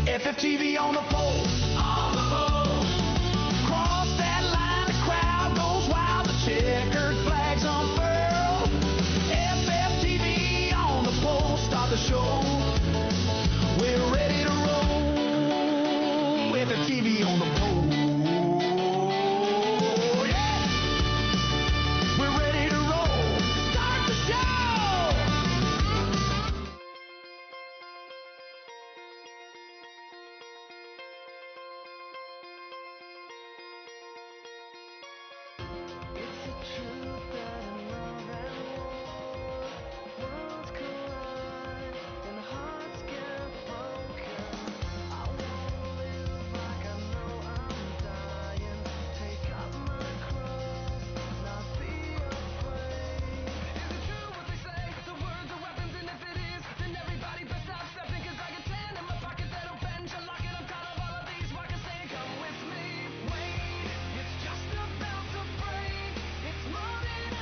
FFTV on the pole. On the pole. Cross that line, the crowd goes wild, the checkered flags unfurl. FFTV on the pole, start the show. We're ready to roll. FFTV on the pole. Yeah. We're ready to roll. Start the show. It's just about to break. It's more than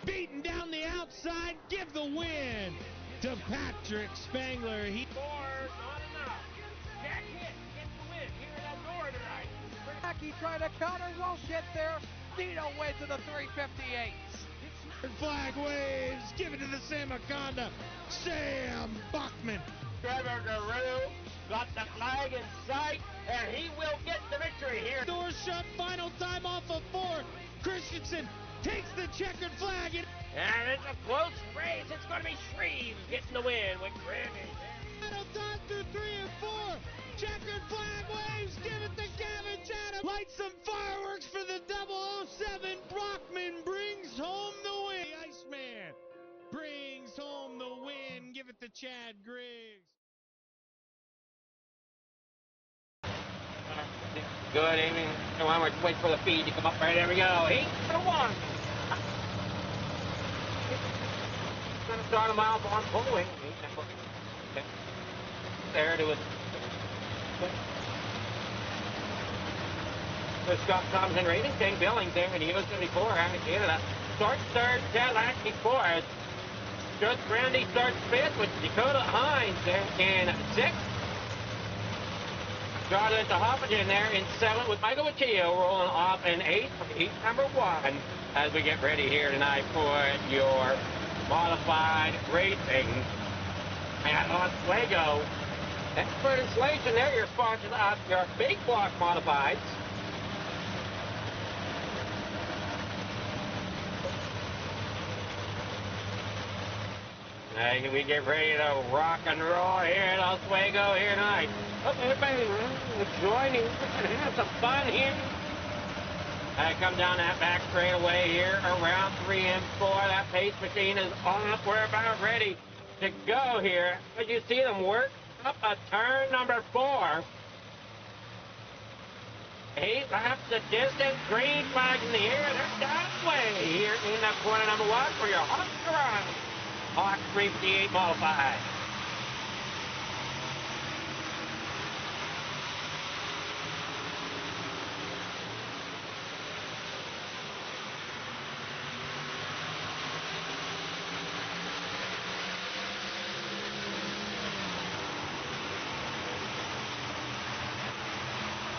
Beating down the outside, give the win to Patrick Spangler. He Four, not enough. Jack Hit gets the win here in Eldora tonight. Mackey trying to counter, won't get there. Nino wins in the 358. flag waves, give it to the Samaconda, Sam Buckman. Trevor Garou got the flag in sight, and he will get the victory here. Door shut, final time off of 4. Christensen takes the checkered flag. And it's a close race. It's going to be Shreves getting the win with Grammy. Final time through 3 and 4. Checkered flag waves, give it to Gavin Chatham. Light some fireworks for the 007. Brockman brings home the win. The Iceman brings home the win. Give it to Chad Griggs. Good evening. We're wait for the feed to come up. Right, there we go. Heat for 1. Going to start him out on pulling. There to it. So Scott Thompson rating, King Billings there in the U-74 out of Canada. Starts third, Chad Latke fourth. Just Brandy starts fifth with Dakota Hines there in sixth. Charlotte Hoppigan there in seventh with Michael Wachio rolling off in eighth from heat number 1 as we get ready here tonight for your modified racing at Oswego. Expert Installation, they're your sponsors of your big block modifieds. And we get ready to rock and roll here at Oswego here tonight. Hope everybody joining. We're going to have some fun here. I come down that back straightaway here around 3 and 4. That pace machine is on. We're about ready to go here. As you see them work up a turn number 4. 8 laps the distance. Green flag in the air. They're that way here in that corner number 1 for your Hawk Run. Hawk 358 modified.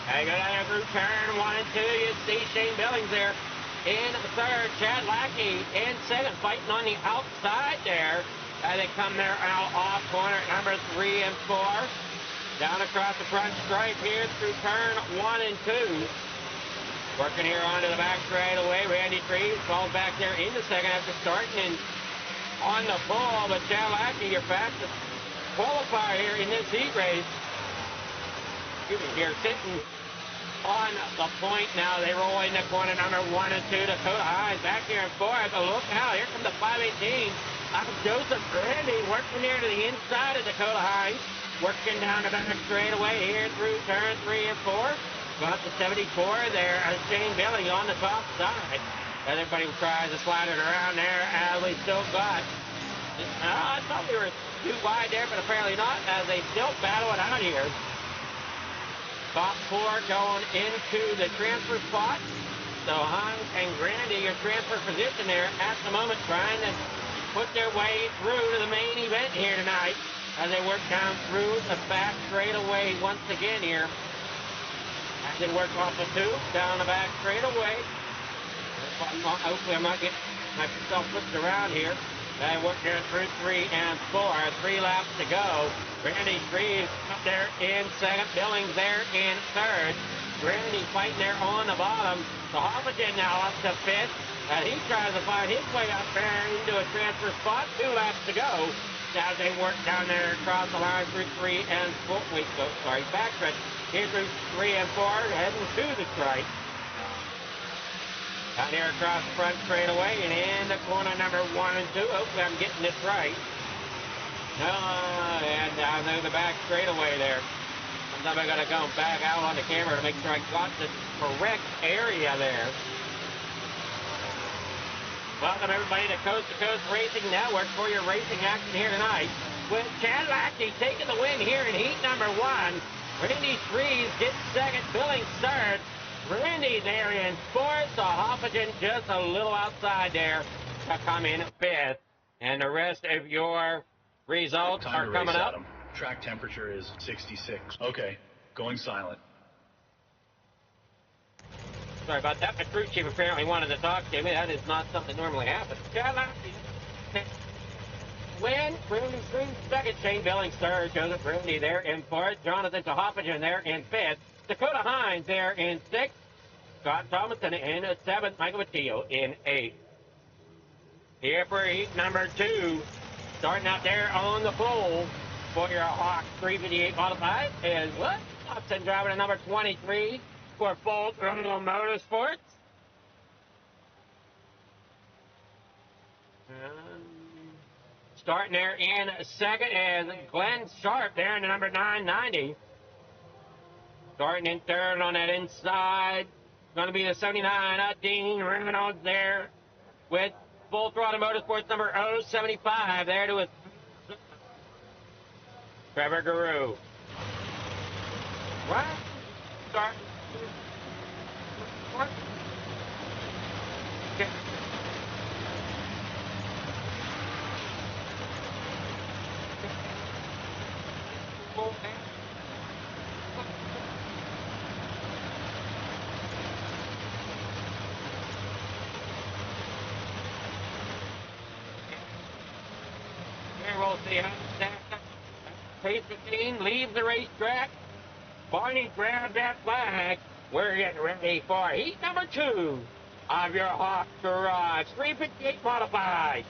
Hey, go down through turn 1 and 2. You see Shane Billings there in third. Chad Lackey in second, fighting on the outside there. As they come there out off corner number 3 and 4. Down across the front stripe here through turn 1 and 2. Working here onto the back straightaway. Randy Trees falls back there in the second after starting and on the ball. But Chad Lackey, your fastest qualifier here in this heat race. Here sitting on the point now. They roll into corner number 1 and 2. Dakota Hines back here in 4. But look out, here comes the 518. Joseph Grandy working there to the inside of Dakota Hines. Working down the back straightaway here through turn 3 and 4. Got the 74 there as Shane Billy on the top side. Everybody tries to slide it around there as we still got. I thought we were too wide there, but apparently not, as they still battle it out here. Top 4 going into the transfer spot. So Hines and Grandy, your transfer position there at the moment, trying to put their way through to the main event here tonight as they work down through the back straightaway once again here. As they work off the 2, down the back straightaway. Hopefully I'm not getting myself flipped around here. And work here through 3 and 4. 3 laps to go. Randy Trees up there in second. Billings there in third. Randy fighting there on the bottom. So Hoppigan now up to 5th. And he tries to find his way up there into a transfer spot. 2 laps to go. As they work down there across the line through 3 and 4. Backstretch. Here through 3 and 4. Heading to the stripe. Down here across the front straightaway and in the corner number 1 and 2. Hopefully I'm getting this right. And down there the back straightaway there. Sometimes I gotta come back out on the camera to make sure I got the correct area there. Welcome everybody to Coast Racing Network for your racing action here tonight. With Chad Lackey taking the win here in heat number 1. Randy Trees gets second, Billings third. Randy there in fourth. So Hoppigan just a little outside there to come in fifth. And the rest of your results are coming up. Adam. Track temperature is 66. Okay, going silent. Sorry about that. My crew chief apparently wanted to talk to me. That is not something that normally happens. Win, Brandon Green second, Shane Billings third, Joseph Brady there in fourth, Jonathan Hoppigan there in fifth, Dakota Hines there in sixth, Scott Thomason in seventh, Michael Matillo in eighth. Here for heat number 2, starting out there on the pole for your Hawk 358 modified is what? Thompson driving at number 23 for Full Throttle Motorsports. Starting there in second is Glenn Sharp there in the number 990. Starting in third on that inside, going to be the 79 Dean Reynolds there with Full Throttle Motorsports number 075 there to his Trevor Guru. Right. Start. Okay. We'll see how that Pace 15 leaves the racetrack. Barney grabbed that flag. We're getting ready for heat number 2 of your Hawk Garage 358 modified.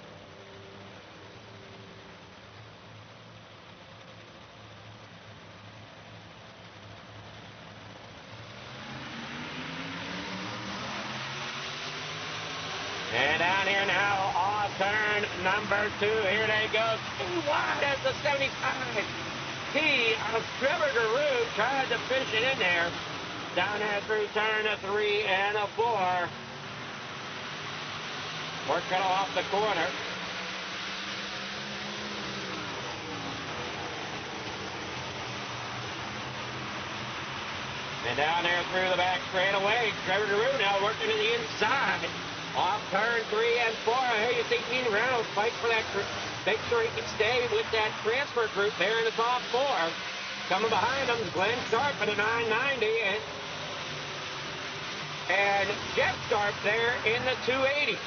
And down here now, off turn number 2. Here they go. Too wide as the 75. T of Trevor Guru tried to fish it in there. Down there through turn 3 and 4. Working off the corner. And down there through the back straightaway, Trevor Guru now working to the inside. Off turn 3 and 4. Here you see Dean Reynolds fight for that. Make sure he can stay with that transfer group there in the top 4. Coming behind him is Glenn Sharp at a 990 and Jeff Sharp there in the 280.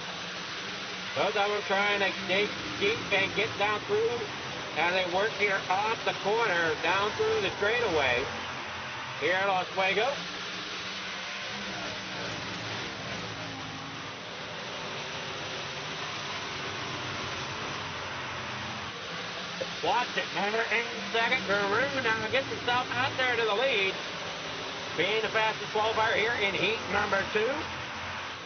Both of them trying to dig deep and get down through as they work here off the corner down through the straightaway here at Oswego. Watch it, Manor in second. Guru now gets himself out there to the lead. Being the fastest qualifier here in heat number 2.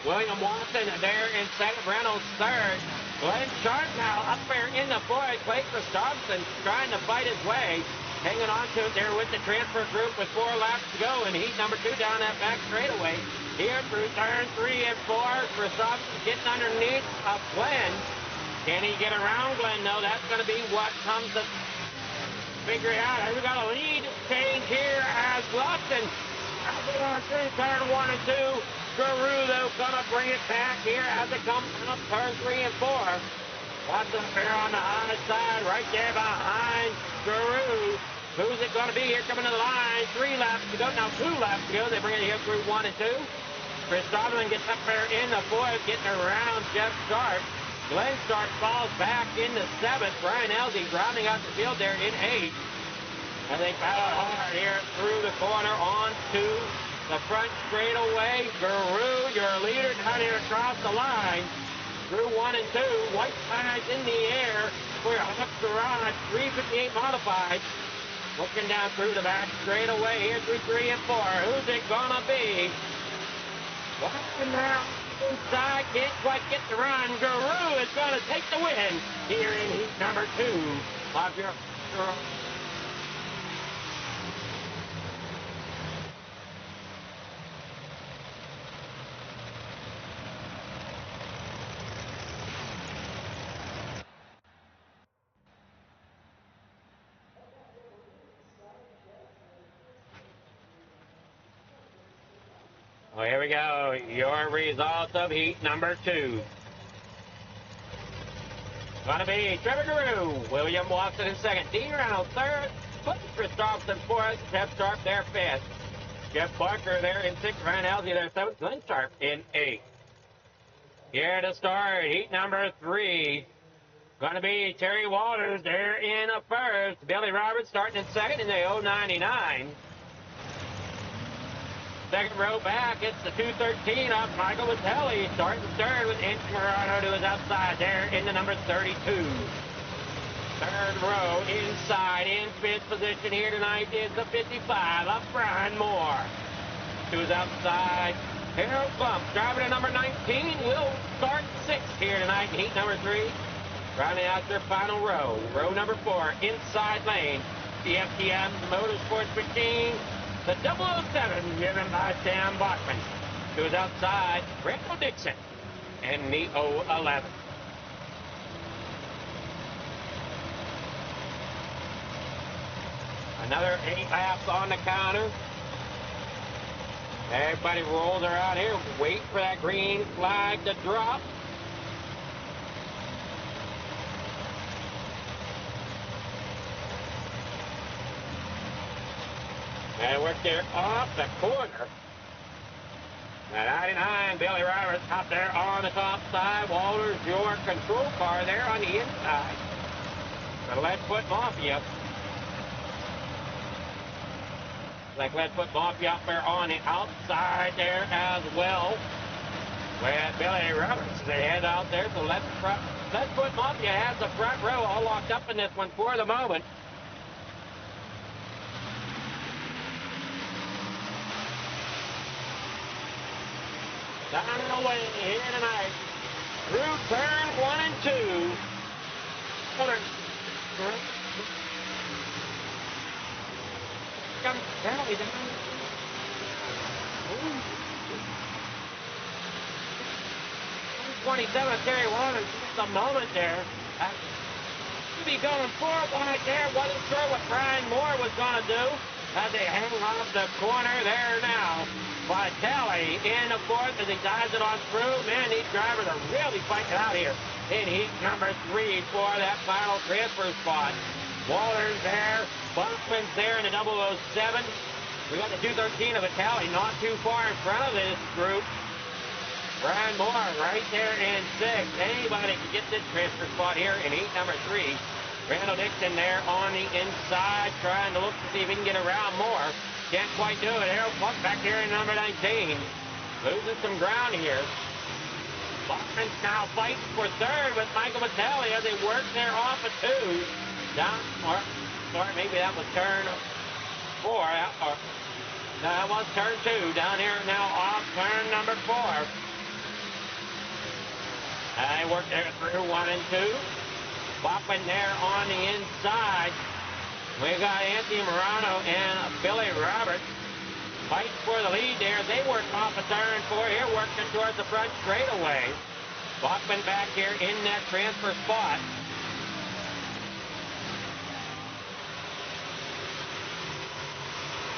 William Watson there in second. Reynolds third. Glenn Sharp now up there in the fourth. Blake Thompson trying to fight his way. Hanging on to it there with the transfer group with 4 laps to go in heat number 2 down that back straightaway. Here through turn 3 and 4. Thompson getting underneath of Glenn. Can he get around Glenn? No, that's going to be what comes to figure it out. We've got a lead change here as Watson through turn 1 and 2. Guru, though, going to bring it back here as it comes up turn 3 and 4. Watson up there on the high side, right there behind Guru. Who's it going to be here coming to the line? 3 laps to go. Now 2 laps to go. They bring it here through 1 and 2. Chris Donovan gets up there in the 4th, getting around Jeff Sharp. Glenn Sharp falls back into 7th. Brian Elsey rounding out the field there in 8th. And they battle hard here through the corner on to the front straightaway. Guru, your leader down here across the line. Through 1 and 2. White flags in the air for your Hawk Garage 358 modified. Looking down through the back straightaway here through 3 and 4. Who's it gonna be? Watching now. Inside, can't quite get the run. Guru is going to take the win here in heat number 2 of your Well, here we go. Your results of heat number 2. Gonna be Trevor Guru, William Watson in second, Dean Reynolds third, Chris Dobson fourth, Jeff Sharp there fifth, Jeff Barker there in sixth, Ryan Halsey there seventh, Glenn Sharp in eighth. Here to start, heat number 3. Gonna be Terry Walters there in first, Billy Roberts starting in second in the 099. Second row back, it's the 213 up. Michael Vitelli starting third with Anthony Morano to his outside there in the number 32. Third row inside in fifth position here tonight is the 55 up Brian Moore. To his outside, Harold Bump driving to number 19 will start sixth here tonight in heat number 3. Rounding out their final row, row number 4 inside lane, the FTM Motorsports Machine. The 007 given by Sam Bachman. To his outside, Randall Dixon in the 011. Another 8 laps on the counter. Everybody rolls around here, wait for that green flag to drop. And work there off the corner. The 99, Billy Roberts out there on the top side. Walters, your control car there on the inside. The Leadfoot Mafia. Like Leadfoot Mafia up there on the outside there as well. With Billy Roberts, they head out there. So Leadfoot Mafia has the front row all locked up in this one for the moment. Down and away here tonight. Through turn 1 and 2. Come down. 27, Terry Walters, just a moment there. To be going forward right there. Wasn't sure what Brian Moore was going to do. As they hang off the corner there now. Vitelli in the fourth as he dives it on through. Man, these drivers are really fighting out here in heat number 3 for that final transfer spot. Walters there. Buckman's there in the 007. We got the 213 of Vitelli not too far in front of this group. Brian Moore right there in 6th. Anybody can get this transfer spot here in heat number 3. Randall Dixon there on the inside, trying to look to see if he can get around Moore. Can't quite do it. Harold Buck back here in number 19. Losing some ground here. Buckman's now fighting for third with Michael Vitelli as they work there off of 2. Down, or sorry, maybe that was turn 4. Or, no, that was turn 2. Down here now off turn number 4. They work there through 1 and 2. Bachman there on the inside. We got Anthony Morano and Billy Roberts fighting for the lead there. They work off of turn 4 here, working towards the front straightaway. Bachman back here in that transfer spot.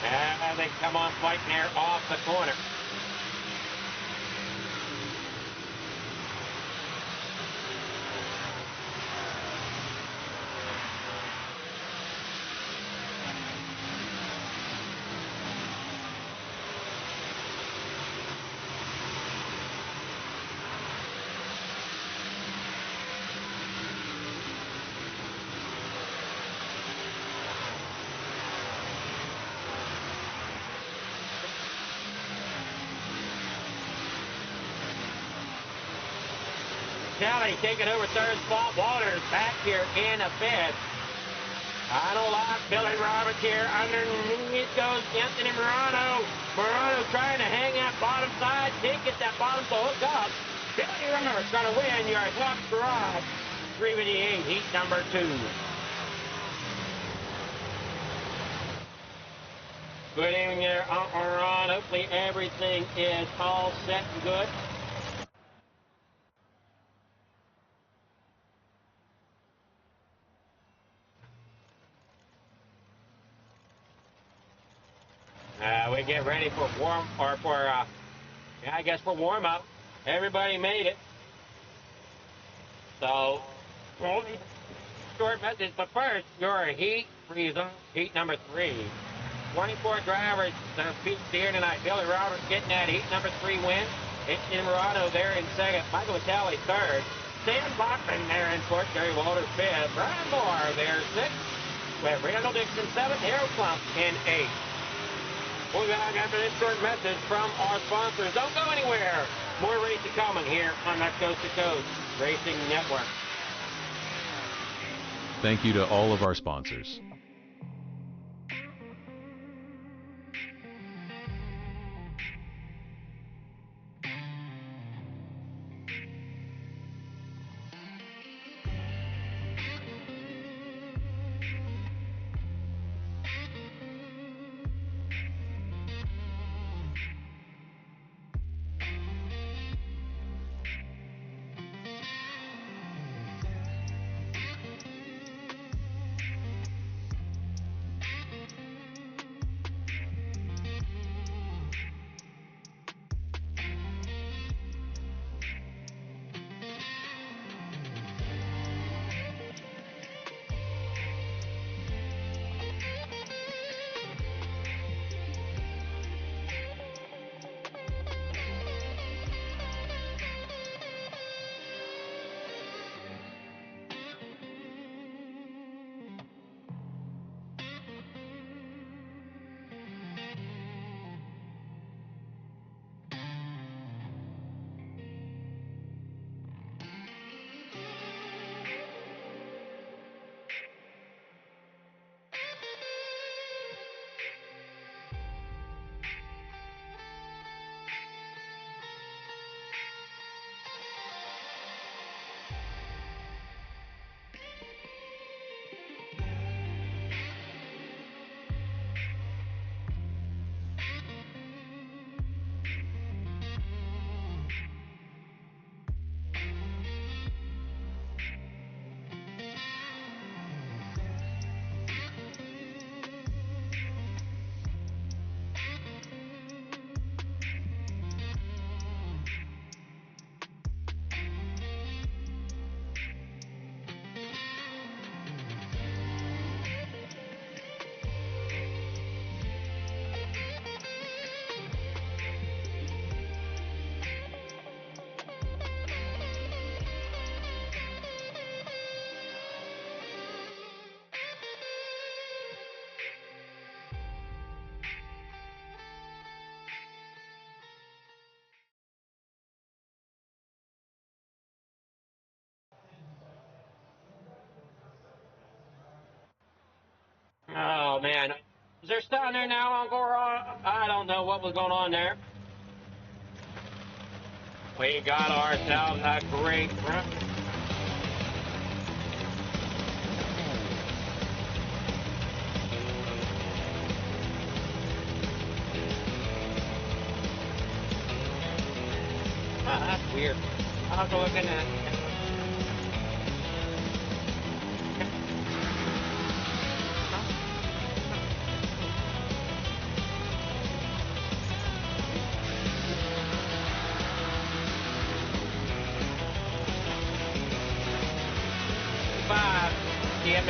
And they come on fighting there off the corner. Kelly taking over third spot. Walters back here in a fifth. Final lap, Billy Roberts here. Underneath goes Anthony Morano. Morano trying to hang that bottom side. Did get that bottom to hook up. Billy Roberts going to win your Hawks Garage 358 heat number 2. Good evening there, Ron. Hopefully everything is all set and good. We get ready for Yeah, I guess for warm-up, everybody made it. So, only short message, but first, your heat reason, heat number 3. 24 drivers beat here tonight. Billy Roberts getting that heat number 3 win. It's Murado there in second. Michael Vitale third. Stan Bachman there in fourth. Gary Walters fifth. Brian Moore there sixth. We have Randall Dixon seventh. Harold Klump in eighth. We'll be back after this short message from our sponsors. Don't go anywhere. More racing coming here on that Coast to Coast Racing Network. Thank you to all of our sponsors. Oh, man. Is there stuff there now, Uncle Ron? I don't know what was going on there. We got ourselves a great run. Oh, that's weird. I'll have to look in that.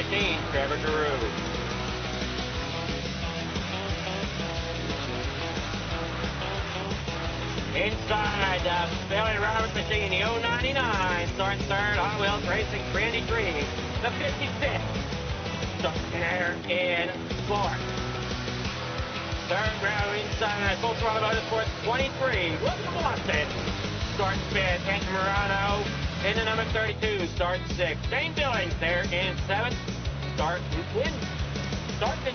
15, Trevor Giroux. Inside, Billy Roberts machine, the 099, starting third, Hot Wheels Racing, Randy Tree, the 56, starting there in fourth. Third row inside, full throttle motorsports, 23, William Watson, starting fifth, Anthony Murano, in the number 32, starting sixth. Shane Billings there in seventh, starting in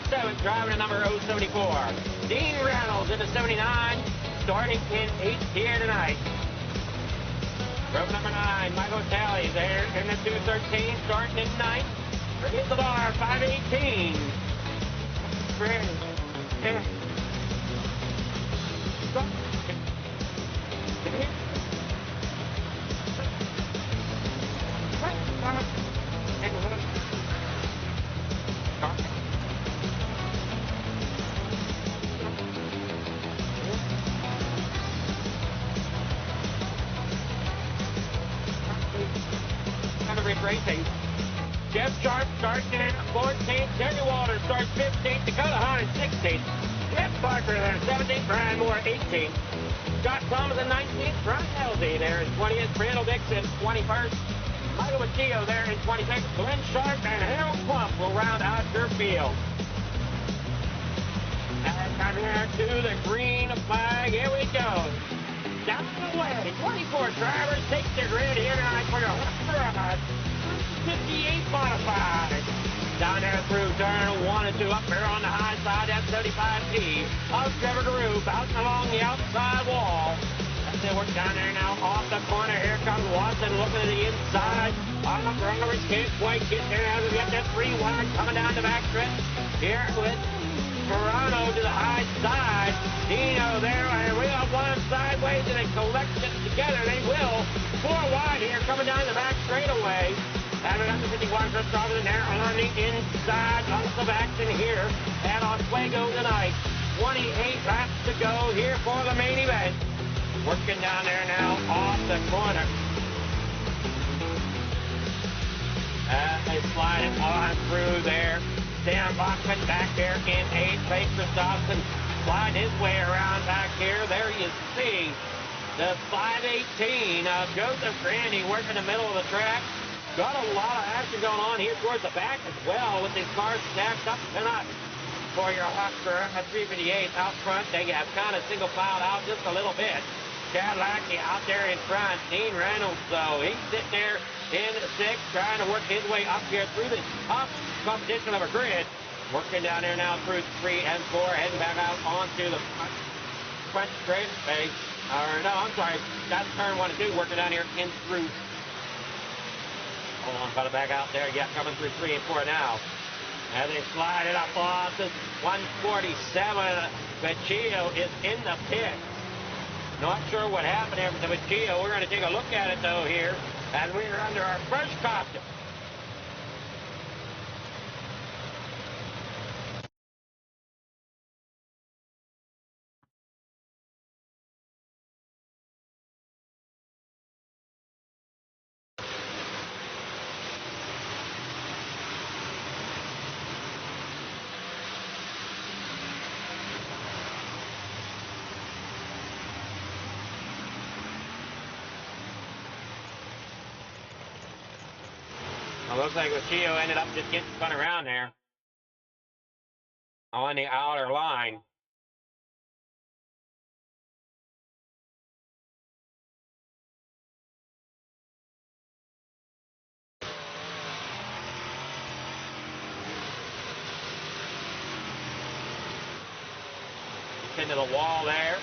seventh, driving the number 074. Dean Reynolds in the 79, starting in eighth here tonight. Row number 9, Michael Talley there in the 213, starting in ninth. Forget the bar, 518. Series Racing. Jeff Sharp starts in 14th. Terry Walter starts 15th. Dakota Hines 16th. Jeff Parker there 17th. Brian Moore 18th. Scott Thomas in 19th. Brian Elsie there in 20th. Randall Dixon 21st. Michael Machillo there in 26th. Glenn Sharp and Harold Plump will round out your field. And come here to the green flag. Here we go. Down the way. 24 drivers take the grid here tonight for your ride. 58 modified. Down there through turn 1 and 2 up there on the high side. That's 35T of Trevor Garou bouncing along the outside wall. That's it. We're down there now off the corner. Here comes Watson looking at the inside. On the runners can't quite get there as we get that 3 wide coming down the back stretch. Here with Toronto to the high side. Dino there, and we have one sideways, and they collect it together. They will. 4 wide here, coming down the back straightaway. And another 51 just started in there on the inside. Lots of action here at Oswego tonight. 28 laps to go here for the main event. Working down there now off the corner. They slide it on through there. Dan Bachman back there in 8th. Pace Christopherson slide his way around back here. There you see the 518 of Joseph Grandy working the middle of the track. Got a lot of action going on here towards the back as well with these cars stacked up tonight. For your Husker at 358 out front, they have kind of single filed out just a little bit. Chad Lackey out there in front. Dean Reynolds, though, he's sitting there in 6th, trying to work his way up here through this tough competition of a grid. Working down there now through 3 and 4, heading back out onto the front straight space. Or no, I'm sorry, that's turn 1 and 2, working down here in through. Hold on, got it back out there. Yeah, coming through 3 and 4 now. And they slide it up off this 147. Machillo is in the pit. Not sure what happened here to Machillo. We're going to take a look at it, though, here. And we're under our first caution. It looks like Machillo ended up just getting spun around there on the outer line. Just into the wall there.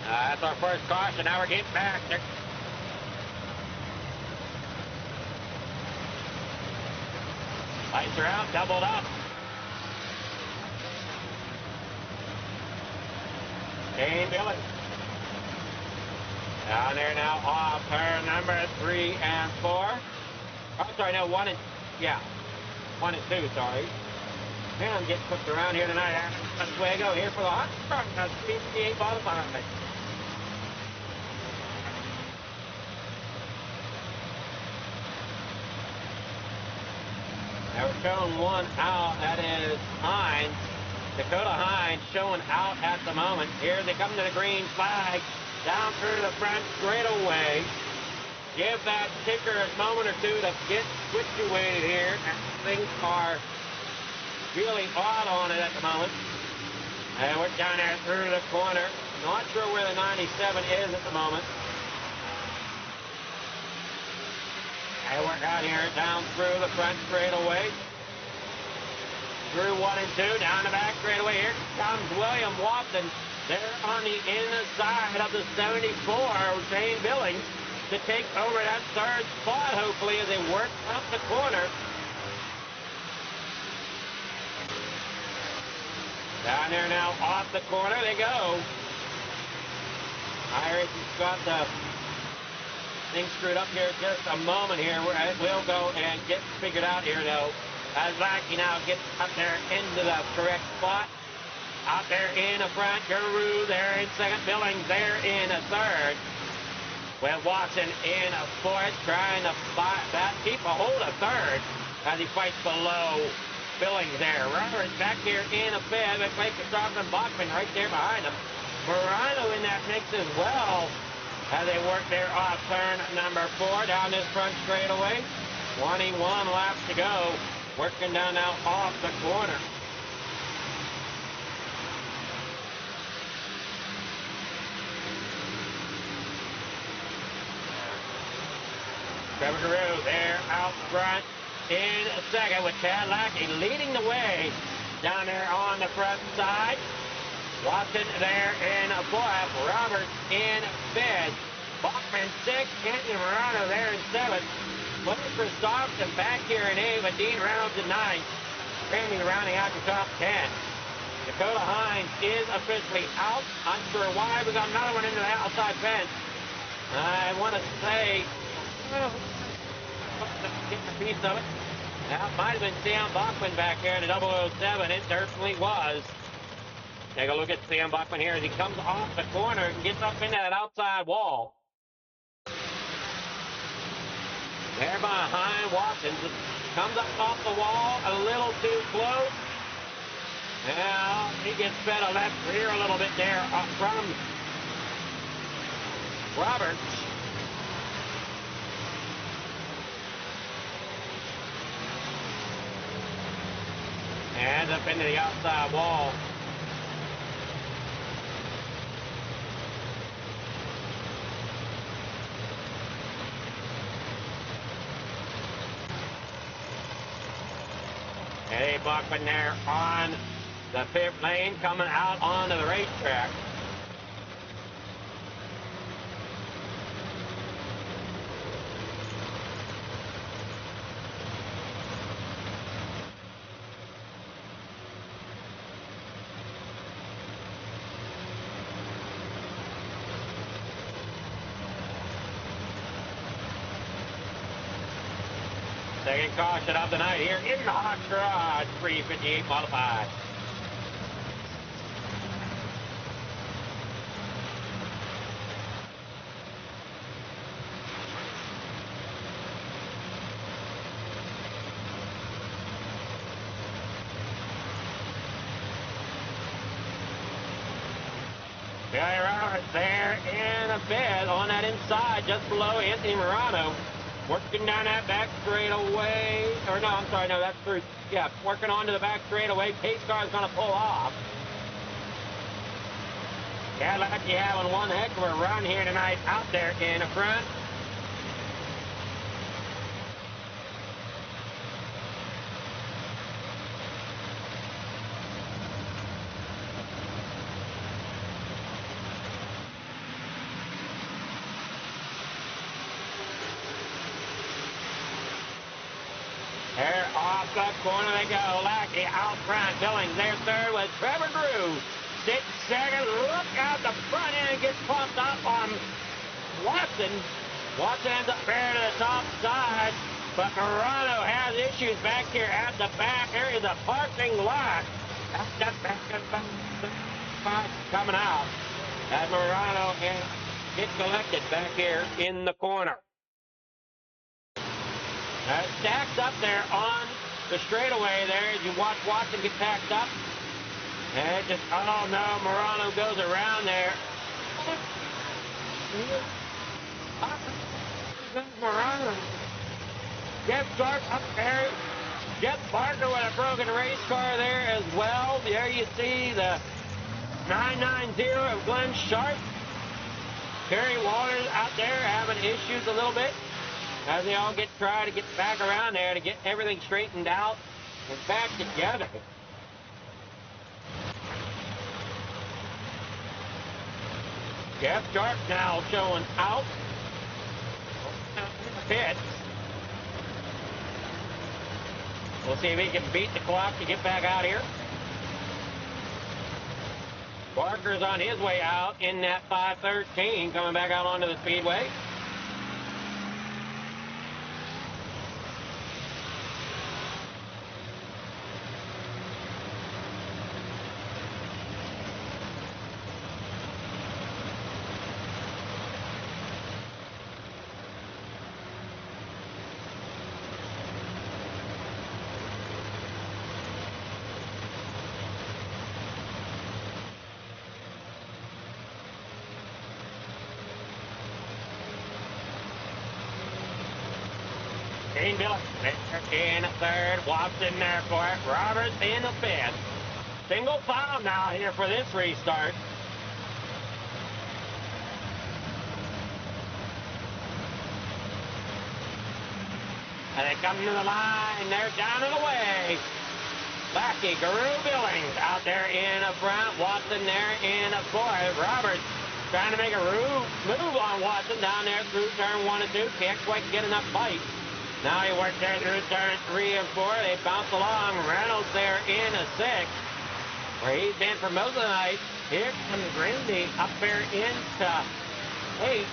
That's our first caution. Now we're getting back there. Lights are out, doubled up. Dane Billings. Down there now off turn number 3 and 4. Oh, sorry, no, 1 and, yeah, 1 and 2, sorry. Man, I'm getting cooked around here tonight. Oswego here for the hot front. 358 modified. Now we're showing one out. That is Hines. Dakota Hines showing out at the moment. Here they come to the green flag. Down through the front straightaway. Give that kicker a moment or two to get situated here. Things are really odd on it at the moment. And we're down there through the corner. Not sure where the 97 is at the moment. And we're out here down through the front straightaway. Through 1 and 2, down the back straightaway. Here comes William Watson. There on the inside of the 74, Dane Billings, to take over that third spot, hopefully, as they work up the corner. Down there now, off the corner they go. iRacing's got the thing screwed up here just a moment here. We'll go and get figured out here, though. As Lackey now gets up there into the correct spot. Out there in the front, Guru there in second, Billings there in a third. With Watson in a fourth, trying to keep a hold of third as he fights below Billings there. Roberts back here in a fifth, with Blake and Bachman right there behind him. Morano in that mix as well as they work there off turn number 4 down this front straightaway. 21 laps to go. Working down now off the corner. Trevor Guru there out front in second with Chad Lackey leading the way down there on the front side. Watson there in fourth, Roberts in fifth, Bachman sixth, Anthony Morano there in seventh. Blake Christopherson back here in eighth, with Dean Reynolds in ninth. Ramey rounding out the top 10. Dakota Hines is officially out. Unsure why. We got another one into the outside fence. I want to say, getting a piece of it. That might have been Sam Bachman back here in the 007. It certainly was. Take a look at Sam Bachman here as he comes off the corner and gets up into that outside wall. There behind Watson. Comes up off the wall a little too close. Now he gets fed a left rear a little bit there from Roberts. And up into the outside wall. Eddie Bachman there on the fifth lane, coming out onto the racetrack. Second caution of the night here in the hot garage, 358 modified. Billy Roberts there in a bed on that inside, just below Anthony Morano. Working down that back straightaway, or no, I'm sorry, no, that's through, yeah, working onto the back straightaway. Pace car is going to pull off. Cadillac, you having one heck of a run here tonight out there in the front. There off the corner they go. Lackey out front. Billings there third with Trevor Drew. 6 seconds. Look out the front end. Gets pumped up on Watson. Watson ends up there to the top side. But Morano has issues back here at the back. There is a parking lot. At the back coming out. As Morano gets collected back here in the corner. Stacked up there on the straightaway there as you watch Watson get packed up. And just, oh no, Morano goes around there. Morano. Jeff Sharp up there. Jeff Barker with a broken race car there as well. There you see the 990 of Glenn Sharp. Terry Waters out there having issues a little bit as they all try to get back around there to get everything straightened out and back together. Jeff Sharp now showing out in the pits. We'll see if he can beat the clock to get back out here. Barker's on his way out in that 513, coming back out onto the speedway. Dane Billings in third. Watson there for it. Roberts in the fifth. Single file now here for this restart. And they come to the line. They're down and away. Lackey, Guru Billings out there in front. Watson there in fourth. Roberts trying to make a move on Watson down there through turn 1 and 2. Can't quite get enough bite. Now he works there through turn 3 and 4. They bounce along. Reynolds there in sixth, where he's been for most of the night. Here comes Grindy up there into 8th.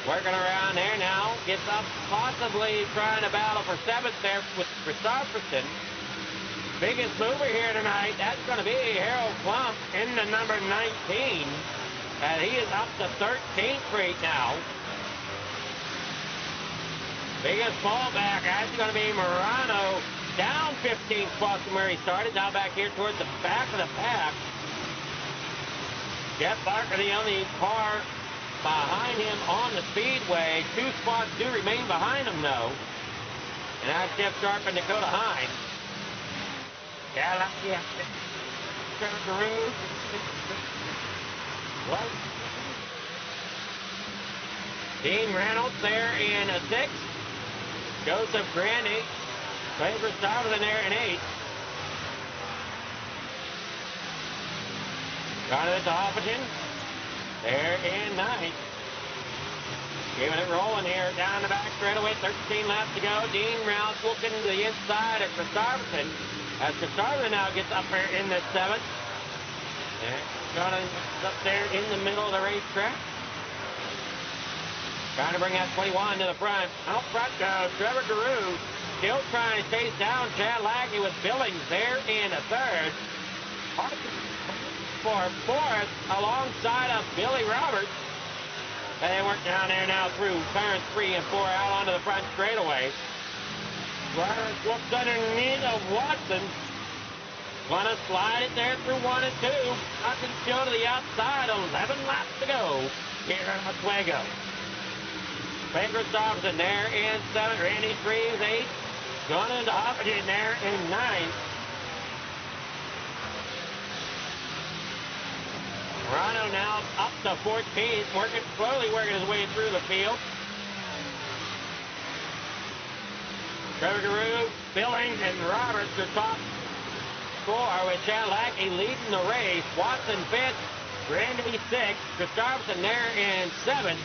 Working around there now. Gets up, possibly trying to battle for 7th there with Christopherson. Biggest mover here tonight, that's going to be Harold Plump in the number 19. And he is up to 13th right now. Biggest fallback, that's going to be Morano. Down 15 spots from where he started. Now back here towards the back of the pack. Jeff Barker, the only car behind him on the speedway. 2 spots do remain behind him, though. And that's Jeff Sharp and Dakota Hines. Yeah. What? Dean Reynolds there in 6th. Joseph Grandy. Favor started in there in 8th. Jonathan Hoppigan there in 9th. Giving it rolling here down the back straightaway. 13 laps to go. Dean Reynolds looking to the inside at Christopherson. As Christopherson now gets up there in the 7th. Jonathan's up there in the middle of the racetrack. Trying to bring that 21 to the front. Out front goes Trevor Guru. Still trying to chase down Chad Lackey with Billings there in 3rd. For 4th alongside of Billy Roberts. And they work down there now through turns 3 and 4 out onto the front straightaway. Roberts looks underneath of Watson. Gonna slide it there through 1 and 2. Watson still to the outside. 11 laps to go here in Oswego. Ben Christopherson there in 7th. Randy Streaves 8th. Going into Hoppigan there in 9th. Morano now up to 14th. Slowly working his way through the field. Trevor Guru, Billings, and Roberts the top 4 with Chad Lackey leading the race. Watson 5th. Randy 6th. Christopherson there in 7th.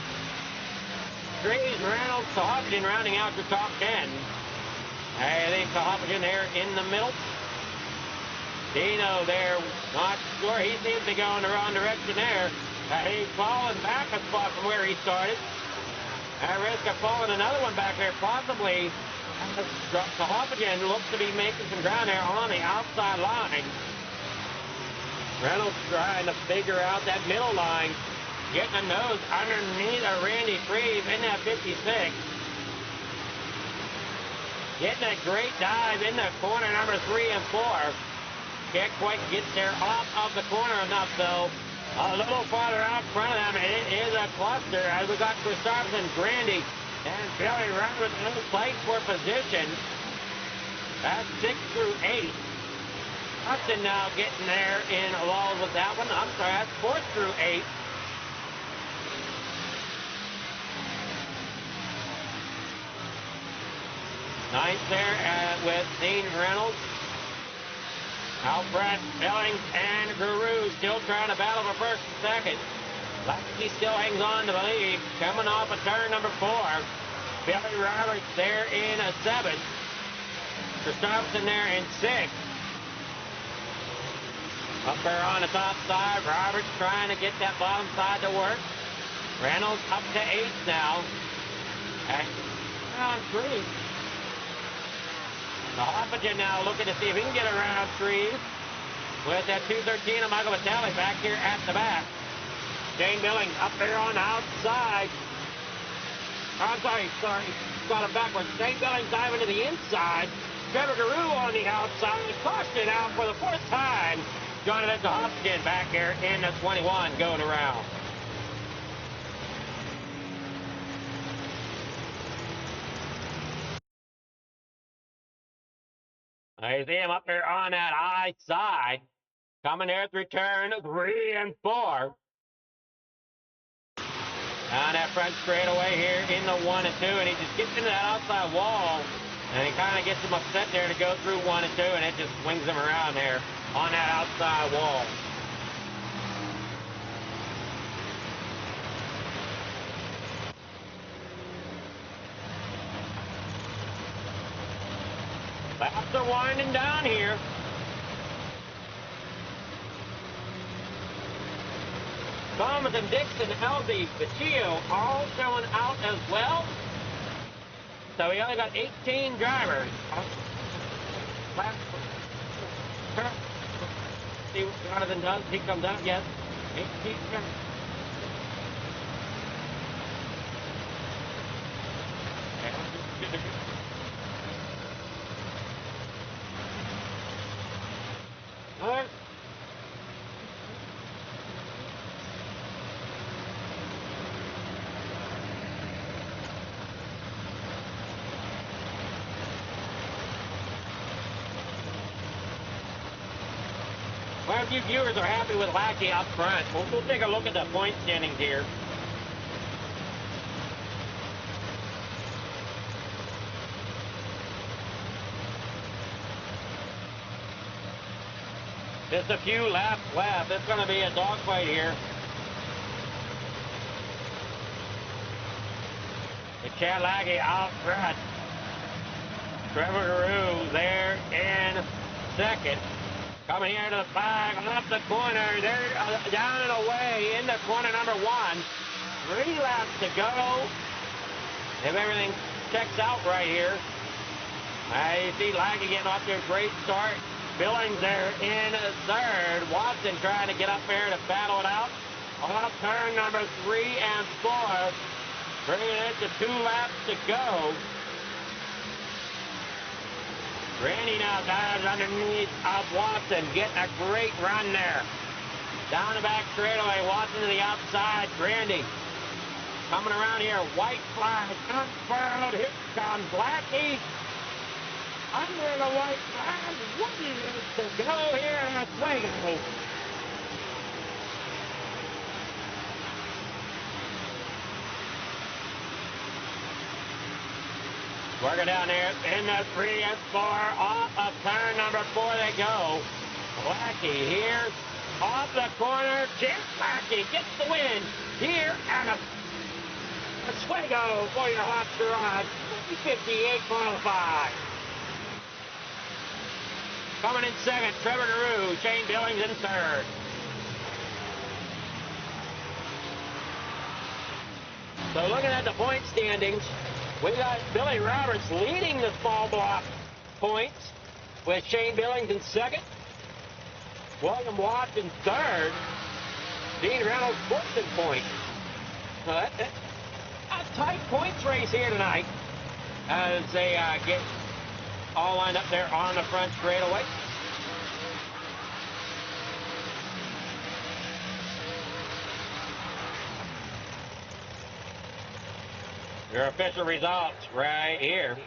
Streaves, Reynolds, Hoppigan rounding out the top 10. I think Hoppigan there in the middle. Dino there, not sure. He seems to go in the wrong direction there. He's falling back a spot from where he started. At risk of falling another one back there, possibly. Hoppigan looks to be making some ground there on the outside line. Reynolds trying to figure out that middle line. Getting a nose underneath a Randy Freeze in that 56. Getting a great dive in the corner number 3 and 4. Can't quite get there off of the corner enough, though. A little farther out front of them, it is a cluster as we got Christopherson, Grandy, and Billy Roberts in the fight for position. That's 6 through 8. Hudson now getting there in along with that one. I'm sorry, that's 4 through 8. Ninth there with Dean Reynolds. Alfred, Billings, and Guru still trying to battle for first and second. Lackey still hangs on to the lead. Coming off of turn number 4. Billy Roberts there in 7th. Christopherson there in 6th. Up there on the top side, Roberts trying to get that bottom side to work. Reynolds up to 8th now. And round 3. Hoppigan now looking to see if he can get around Trees with that 213 of Michael Vitale back here at the back. Dane Billings up there on the outside. I'm sorry, got him backwards. Dane Billings diving to the inside. Trevor Guru on the outside. Caution out for the 4th time. Jonathan Hoppigan back here in the 21 going around. I see him up there on that high side. Coming there through turn 3 and 4. On that front straightaway here in the 1 and 2, and he just gets into that outside wall, and he kind of gets him upset there to go through 1 and 2, and it just swings him around there on that outside wall. Laps are winding down here. Thomas and Dixon, LD, Vecchio, all showing out as well. So we only got 18 drivers. See what Jonathan does. He comes out, yes. 18 drivers. All right. Quite a few viewers are happy with Lackey up front. We'll take a look at the point standings here. Just a few laps left. It's going to be a dogfight here. It's Chad Lackey out front. Trevor Guru there in second. Coming here to the flag, up the corner. They're down and away in the corner number 1. 3 laps to go. If everything checks out right here. I see Lackey getting off to a great start. Billings there in third. Watson trying to get up there to battle it out. Off turn number 3 and 4. Bringing it to 2 laps to go. Randy now dives underneath of Watson, getting a great run there. Down the back straightaway, Watson to the outside. Randy coming around here, white flag, unfurled. Here comes Lackey. Under the white flag, 1 minute to go here in Oswego. Working down there in the 3 and 4, off of turn number 4 they go. Lackey here, off the corner. Chip Lackey gets the win here at Oswego for your hot garage. 58 qualified. Coming in second, Trevor Guru, Shane Billings in third. So looking at the point standings, we got Billy Roberts leading the small block points with Shane Billings in second, William Watts in third, Dean Reynolds fourth in points. So that's a tight points race here tonight as they get all lined up there on the front straightaway. Your official results right here.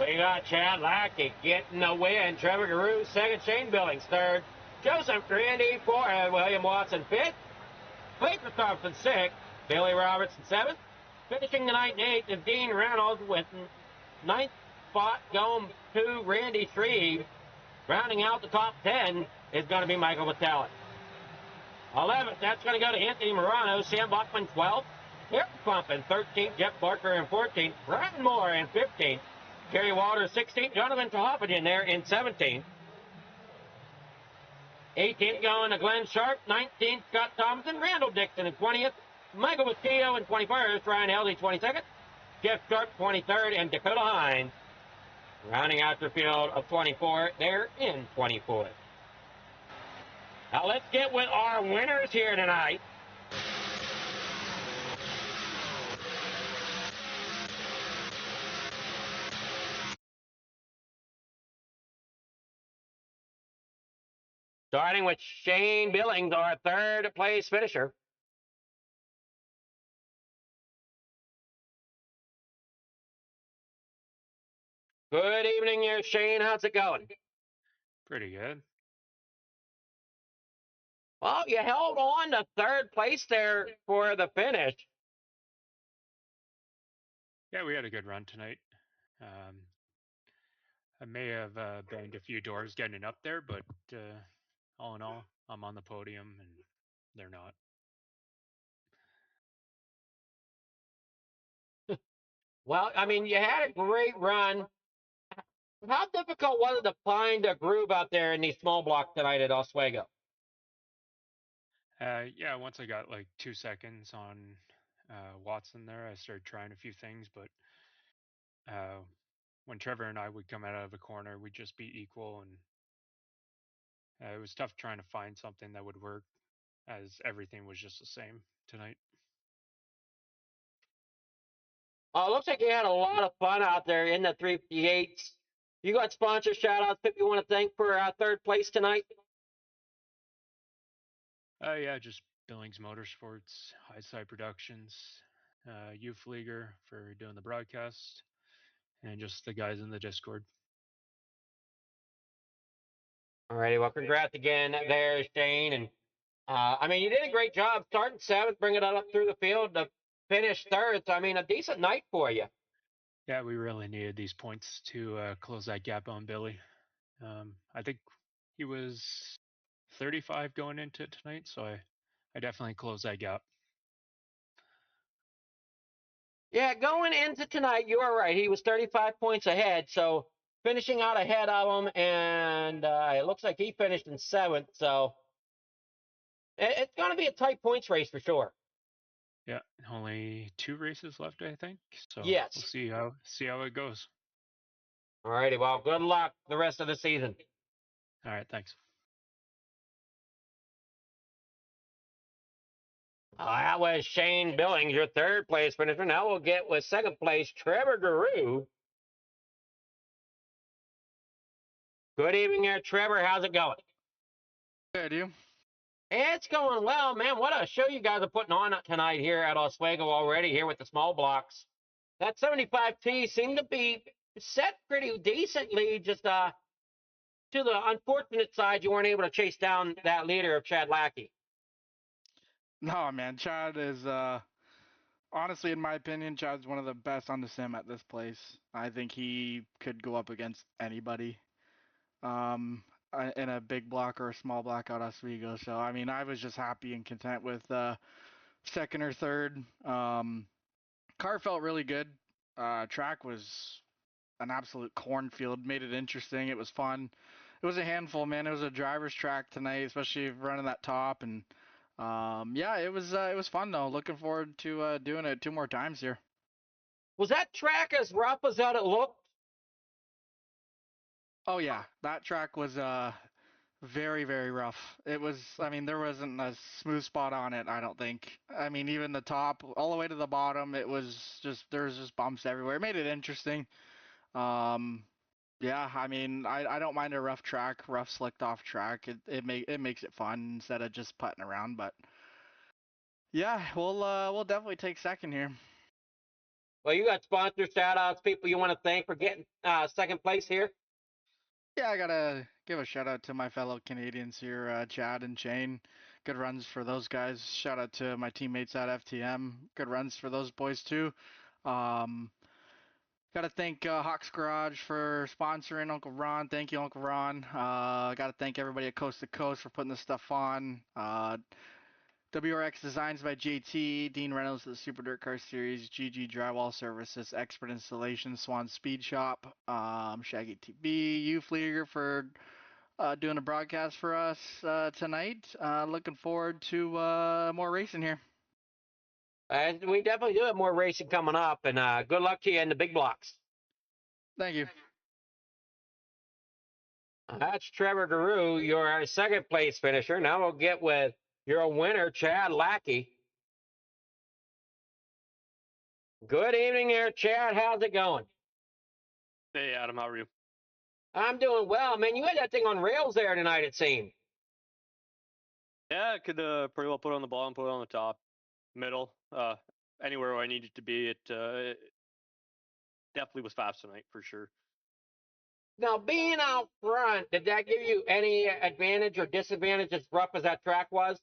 We got Chad Lackey getting the win. Trevor Guru second, Shane Billings third, Joseph Grandy fourth, William Watson fifth, Clayton Thompson sixth, Billy Robertson seventh. Finishing the night in eighth is Dean Reynolds with ninth spot going to Randy Shreve. Rounding out the top 10 is going to be Michael Vitale. 11th, that's going to go to Anthony Morano, Sam Buckman 12th, Eric Plump in 13th, Jeff Barker in 14th, Brian Moore in 15th, Kerry Walters 16th, Jonathan Tahoffin there in 17th. 18th going to Glenn Sharp, 19th Scott Thompson, Randall Dixon in 20th, Michael Vecchio in 21st, Ryan Helde 22nd, Jeff Sharp 23rd, and Dakota Hines rounding out the field of 24 there in 24th. Now let's get with our winners here tonight. Starting with Shane Billings, our third place finisher. Good evening there, Shane. How's it going? Pretty good. Well, you held on to third place there for the finish. Yeah, we had a good run tonight. I may have banged a few doors getting up there, but all in all, I'm on the podium and they're not. Well, I mean, you had a great run. How difficult was it to find a groove out there in these small blocks tonight at Oswego? Yeah, once I got like 2 seconds on Watson there, I started trying a few things, but when Trevor and I would come out of a corner, we'd just be equal, and it was tough trying to find something that would work, as everything was just the same tonight. It looks like you had a lot of fun out there in the 358s. You got sponsor shout-outs people you want to thank for third place tonight? Yeah, just Billings Motorsports, Highside Productions, Youth Leaguer for doing the broadcast, and just the guys in the Discord. Alrighty, well, congrats again there, Shane. And I mean, you did a great job starting seventh, bringing it up through the field to finish third. So, I mean, a decent night for you. Yeah, we really needed these points to close that gap on Billy. I think he was 35 going into it tonight, so I definitely closed that gap. Yeah, going into tonight, you are right. He was 35 points ahead. So finishing out ahead of him, and it looks like he finished in seventh. So it's going to be a tight points race for sure. Yeah, only 2 races left, I think. So Yes. we'll see how it goes. All righty. Well, good luck the rest of the season. All right, thanks. That was Shane Billings, your third place finisher. Now we'll get with second place, Trevor Guru. Good evening there, Trevor. How's it going? Good, you? It's going well, man. What a show you guys are putting on tonight here at Oswego already here with the small blocks. That 75T seemed to be set pretty decently, just to the unfortunate side, you weren't able to chase down that leader of Chad Lackey. No, man. Chad is, honestly, in my opinion, Chad's one of the best on the sim at this place. I think he could go up against anybody in a big block or a small block out Oswego. So, I mean, I was just happy and content with second or third. Car felt really good. Track was an absolute cornfield, made it interesting. It was fun. It was a handful, man. It was a driver's track tonight, especially running that top, and yeah, it was fun though. Looking forward to doing it 2 more times here. Was that track as rough as that it looked? Oh yeah, that track was very, very rough. It was, I mean, there wasn't a smooth spot on it, I don't think. I mean, even the top all the way to the bottom, it was just, there was just bumps everywhere. It made it interesting. Yeah, I mean, I don't mind a rough track, rough slicked off track. It makes it fun instead of just putting around. But yeah, we'll definitely take second here. Well, you got sponsor shout-outs, people you want to thank for getting second place here? Yeah, I gotta give a shout out to my fellow Canadians here, Chad and Shane. Good runs for those guys. Shout out to my teammates at FTM. Good runs for those boys too. Gotta thank Hawks Garage for sponsoring Uncle Ron. Thank you, Uncle Ron. Gotta thank everybody at Coast to Coast for putting this stuff on. WRX Designs by JT, Dean Reynolds of the Super Dirt Car Series, GG Drywall Services, Expert Installation, Swan Speed Shop, Shaggy TB, Youth Leaguer for doing a broadcast for us tonight. Looking forward to more racing here. And we definitely do have more racing coming up, and good luck to you in the big blocks. Thank you. That's Trevor Guru, your second place finisher. Now we'll get with your winner, Chad Lackey. Good evening there, Chad. How's it going? Hey, Adam, how are you? I'm doing well, man. You had that thing on rails there tonight, it seemed. Yeah, I could pretty well put it on the bottom, put it on the top, middle, anywhere where I needed to be. It definitely was fast tonight, for sure. Now, being out front, did that give you any advantage or disadvantage as rough as that track was?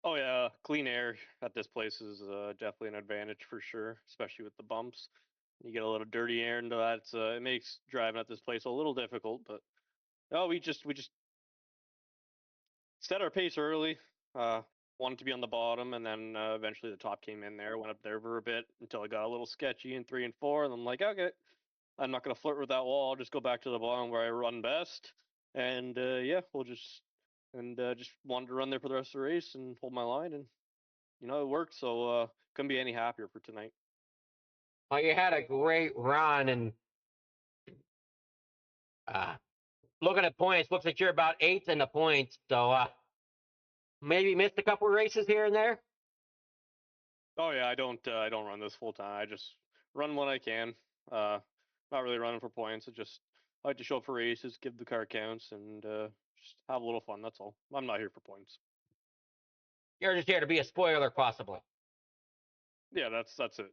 Oh yeah, clean air at this place is definitely an advantage for sure, especially with the bumps. You get a little dirty air into that. It makes driving at this place a little difficult, but no, we just set our pace early. Uh, Wanted to be on the bottom, and then eventually the top came in there. Went up there for a bit until it got a little sketchy in 3 and 4, and I'm like, okay, I'm not gonna flirt with that wall. I'll just go back to the bottom where I run best, and yeah, just wanted to run there for the rest of the race and hold my line, and it worked. So couldn't be any happier for tonight. Well, you had a great run, and uh, looking at points, looks like you're about eighth in the points. So maybe missed a couple of races here and there. Oh yeah, I don't run this full time. I just run when I can. Uh, Not really running for points. I like to show up for races, give the car counts, and just have a little fun. That's all. I'm not here for points. You're just here to be a spoiler, possibly. Yeah, that's it.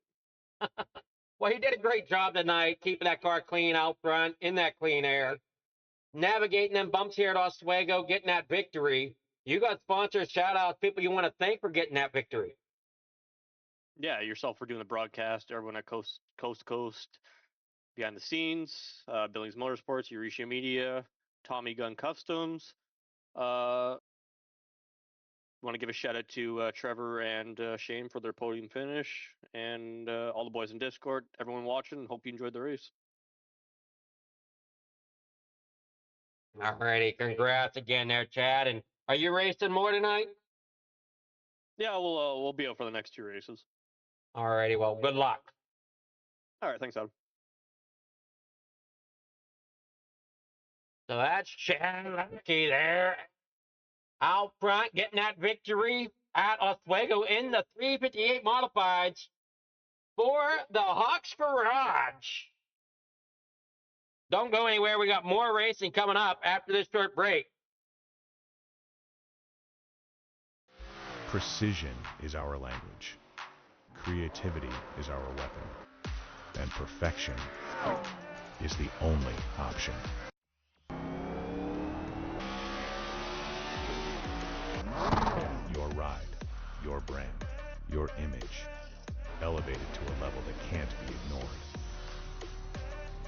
Well, he did a great job tonight, keeping that car clean out front in that clean air, navigating them bumps here at Oswego, getting that victory. You got sponsors, shout out people you want to thank for getting that victory. Yeah, yourself for doing the broadcast. Everyone at Coast to Coast, behind the scenes, Billings Motorsports, Eurasia Media, Tommy Gun Customs. Want to give a shout out to Trevor and Shane for their podium finish, and all the boys in Discord, everyone watching. Hope you enjoyed the race. Alrighty, congrats again there, Chad. And are you racing more tonight? Yeah, we'll be out for the next 2 races. Alrighty, well, good luck. All right, thanks, Adam. So that's Chad Lucky there out front, getting that victory at Oswego in the 358 modifieds for the Hawks Garage. Don't go anywhere. We got more racing coming up after this short break. Precision is our language. Creativity is our weapon. And perfection is the only option. Your ride, your brand, your image, elevated to a level that can't be ignored.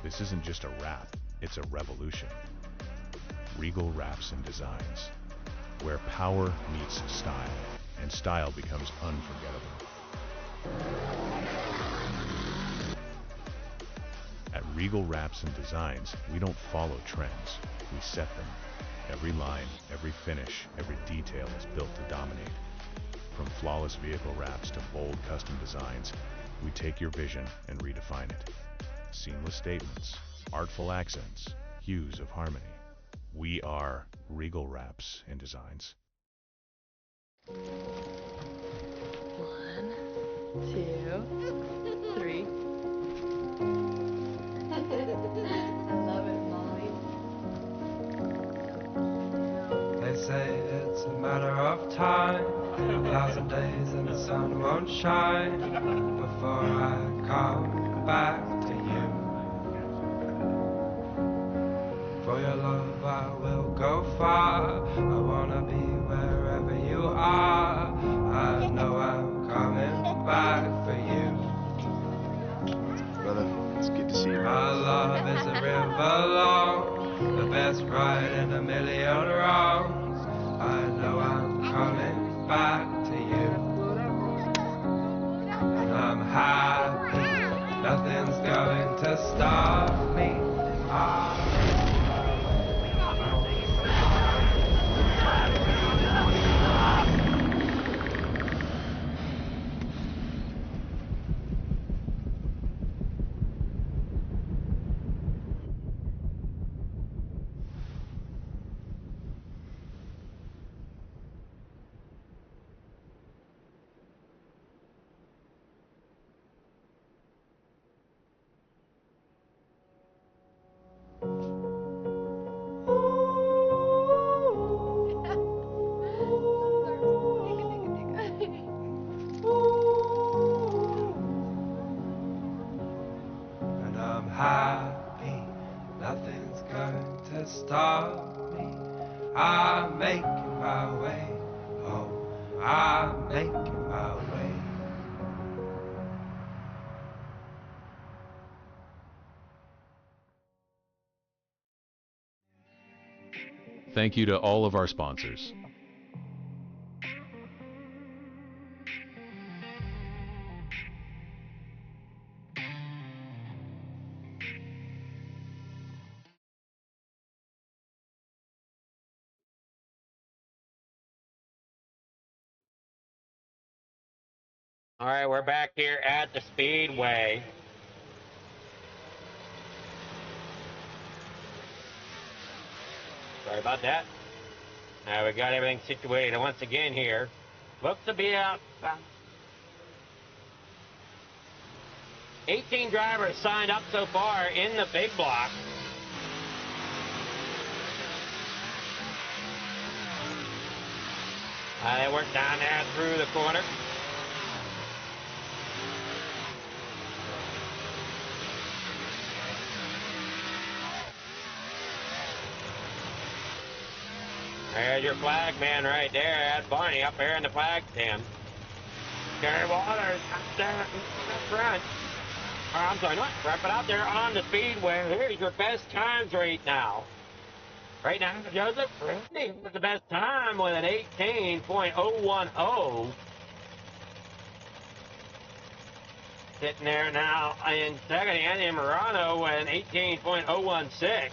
This isn't just a wrap, it's a revolution. Regal Wraps and Designs, where power meets style, and style becomes unforgettable. At Regal Wraps and Designs, we don't follow trends, we set them. Every line, every finish, every detail is built to dominate. From flawless vehicle wraps to bold custom designs, we take your vision and redefine it. Seamless statements, artful accents, hues of harmony. We are Regal Wraps and Designs. 1, 2, 3. I love it, Molly. They say it's a matter of time, 1,000 days and the sun won't shine before I come back to you. For your love I will go far, I wanna be wherever you are. I know I'm coming back for you. Brother, it's good to see you. My love is a river long, the best ride in a million wrongs. I know I'm coming back to you. And I'm happy, nothing's going to stop me. stop me. I'm making my way home. I'm making my way. Thank you to all of our sponsors. All right, we're back here at the Speedway. Sorry about that. We got everything situated once again here. Looks to be about 18 drivers signed up so far in the big block. They work down there through the corner. There's your flag man right there at Barney up there in the flag stand. Gary Waters up there in the front. Or, I'm sorry, not front, but out there on the speedway. Here's your best times right now. Right now, Joseph Randy with the best time with an 18.010. Sitting there now in second, Andy Morano with an 18.016.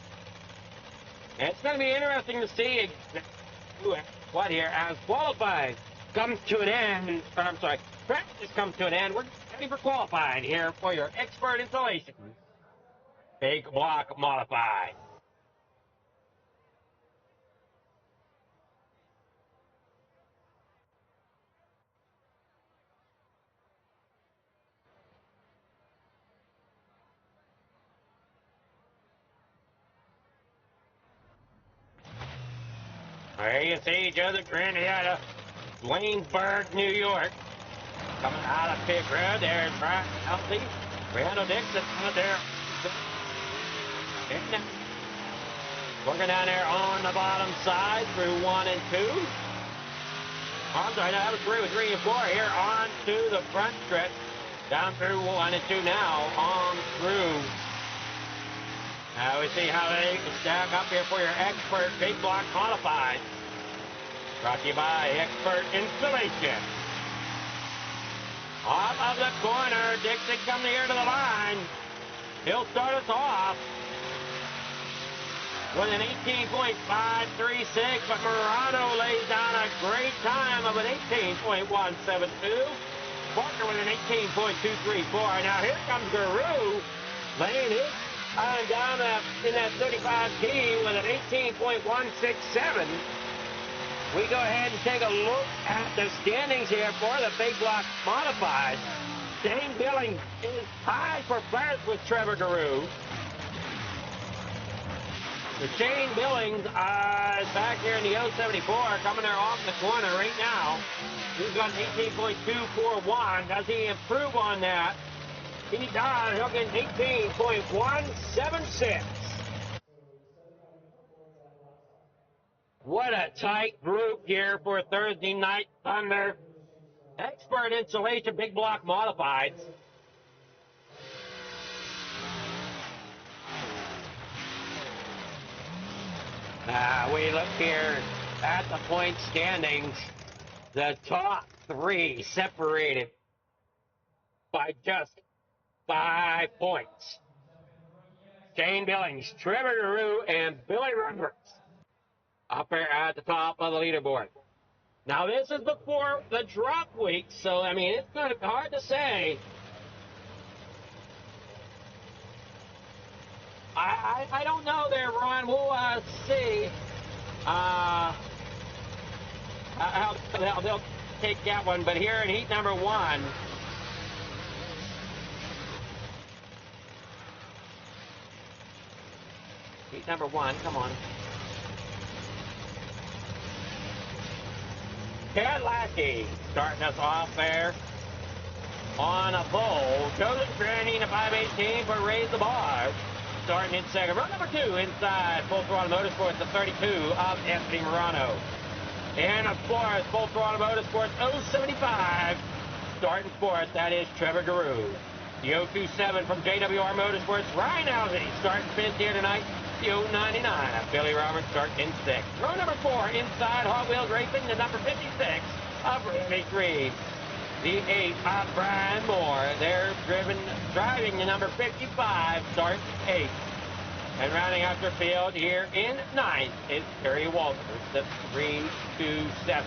It's going to be interesting to see what here as qualifying comes to an end. I'm sorry, practice comes to an end. We're ready for qualifying here for your expert installation. Big block modified. There you see Joseph Grandiata, Waynesburg, New York. Coming out of pit road, there's Brian Healthy, Randall Dixon out there. Working down there on the bottom side through 1 and 2. I'm sorry, that was 3 with 3 and 4 here on to the front stretch. Down through 1 and 2 now, on through. Now we see how they stack up here for your expert big block modified. Brought to you by Expert Installation. Off of the corner, Dixon coming here to the line. He'll start us off with an 18.536, but Murano lays down a great time of an 18.172. Parker with an 18.234. Now here comes Guru laying his time down in that 35T with an 18.167. We go ahead and take a look at the standings here for the big block modified. Shane Billings is tied for first with Trevor Guru. The Shane Billings is back here in the 074, coming there off the corner right now. He's got an 18.241. Does he improve on that? He does. He'll get 18.176. What a tight group here for Thursday Night Thunder. Expert Installation Big Block Modifieds. We look here at the point standings. The top 3 separated by just 5 points. Shane Billings, Trevor Guru, and Billy Roberts up there at the top of the leaderboard. Now, this is before the drop week, so, I mean, it's kind of hard to say. I don't know there, Ron. We'll see how they'll take that one. But here in heat number 1, come on. Kadlacki starting us off there on a pole. Joseph Granny in a 518 for Raise the Bar. starting in second. Row number 2 inside Full Throttle Motorsports, the 32 of Anthony Morano. And of course, Full Throttle Motorsports 075 starting fourth. That is Trevor Guru. The 027 from JWR Motorsports, Ryan Alvey starting fifth here tonight. The 099 of Billy Roberts starting in sixth. Row number 4 inside Hot Wheels Racing, the number 56 of Randy Reed. The 8 of Brian Moore. They're driving the number 55, starting 8th. And rounding out their field here in 9th is Terry Walters, the 327.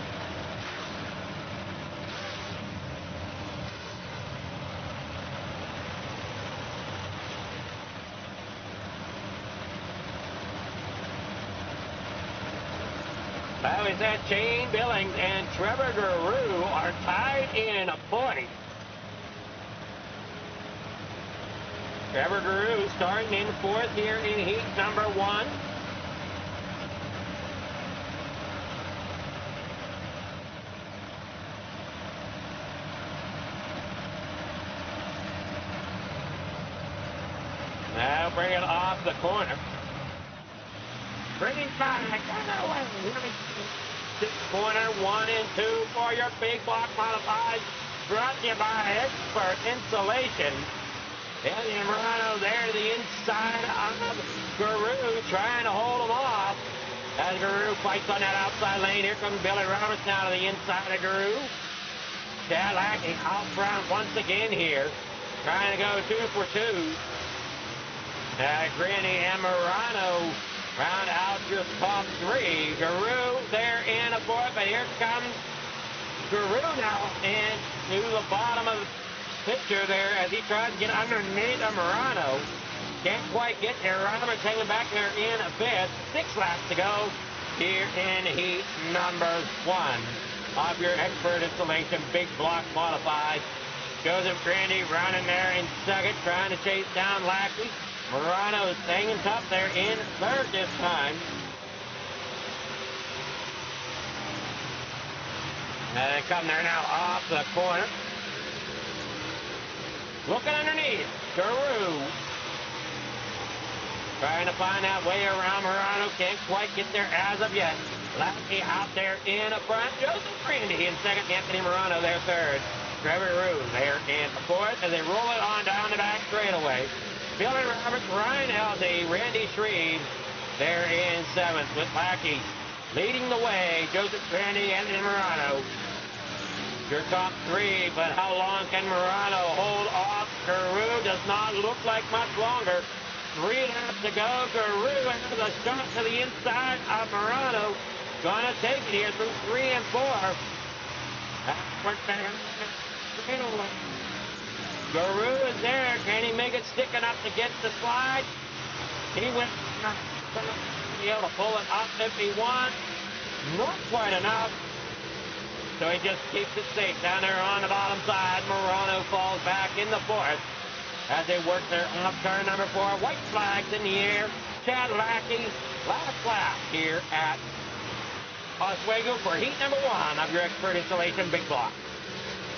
That is that Shane Billings and Trevor Guru are tied in a point. Trevor Guru starting in fourth here in heat number 1. Now bring it off the corner. Bringing back corner 1 and 2 for your big block modified. Brought to you by Expert Insulation. Anthony Morano there to the inside of Guru, trying to hold him off. As Guru fights on that outside lane. Here comes Billy Roberts now to the inside of Guru. Chad Lackey out front once again here. Trying to go 2 for 2. Granny and Morano round out your top 3. Guru there in a fourth, but here comes Guru now into the bottom of the picture there as he tries to get underneath of Morano. Can't quite get there. Roberts hanging back there in a fifth. 6 laps to go here in heat number 1 of your Expert Installation Big Block Modified. Joseph Grandy running there in second, trying to chase down Lackey. Morano's hanging tough there in third this time. And they come there now off the corner. Looking underneath, Guru. Trying to find that way around Morano. Can't quite get there as of yet. Lackey out there in front. Joseph Grandy in second. Anthony Morano there third. Trevor Guru there in fourth. And they roll it on down the back straightaway. Billy Roberts, Ryan Alde, Randy Shreve there in seventh with Lackey leading the way. Joseph Grandy, Anthony Morano. Your top 3, but how long can Morano hold off? Guru does not look like much longer. 3 laps to go. Guru has a shot to the inside of Morano. Gonna take it here through 3 and 4. Guru is there. Can he make it stick enough to get the slide? He went be able to pull it up if he wants. Not quite enough. So he just keeps it safe down there on the bottom side. Morano falls back in the fourth as they work their off turn number 4. White flags in the air. Chad Lackey, last lap here at Oswego for heat number 1 of your Expert Installation Big Block.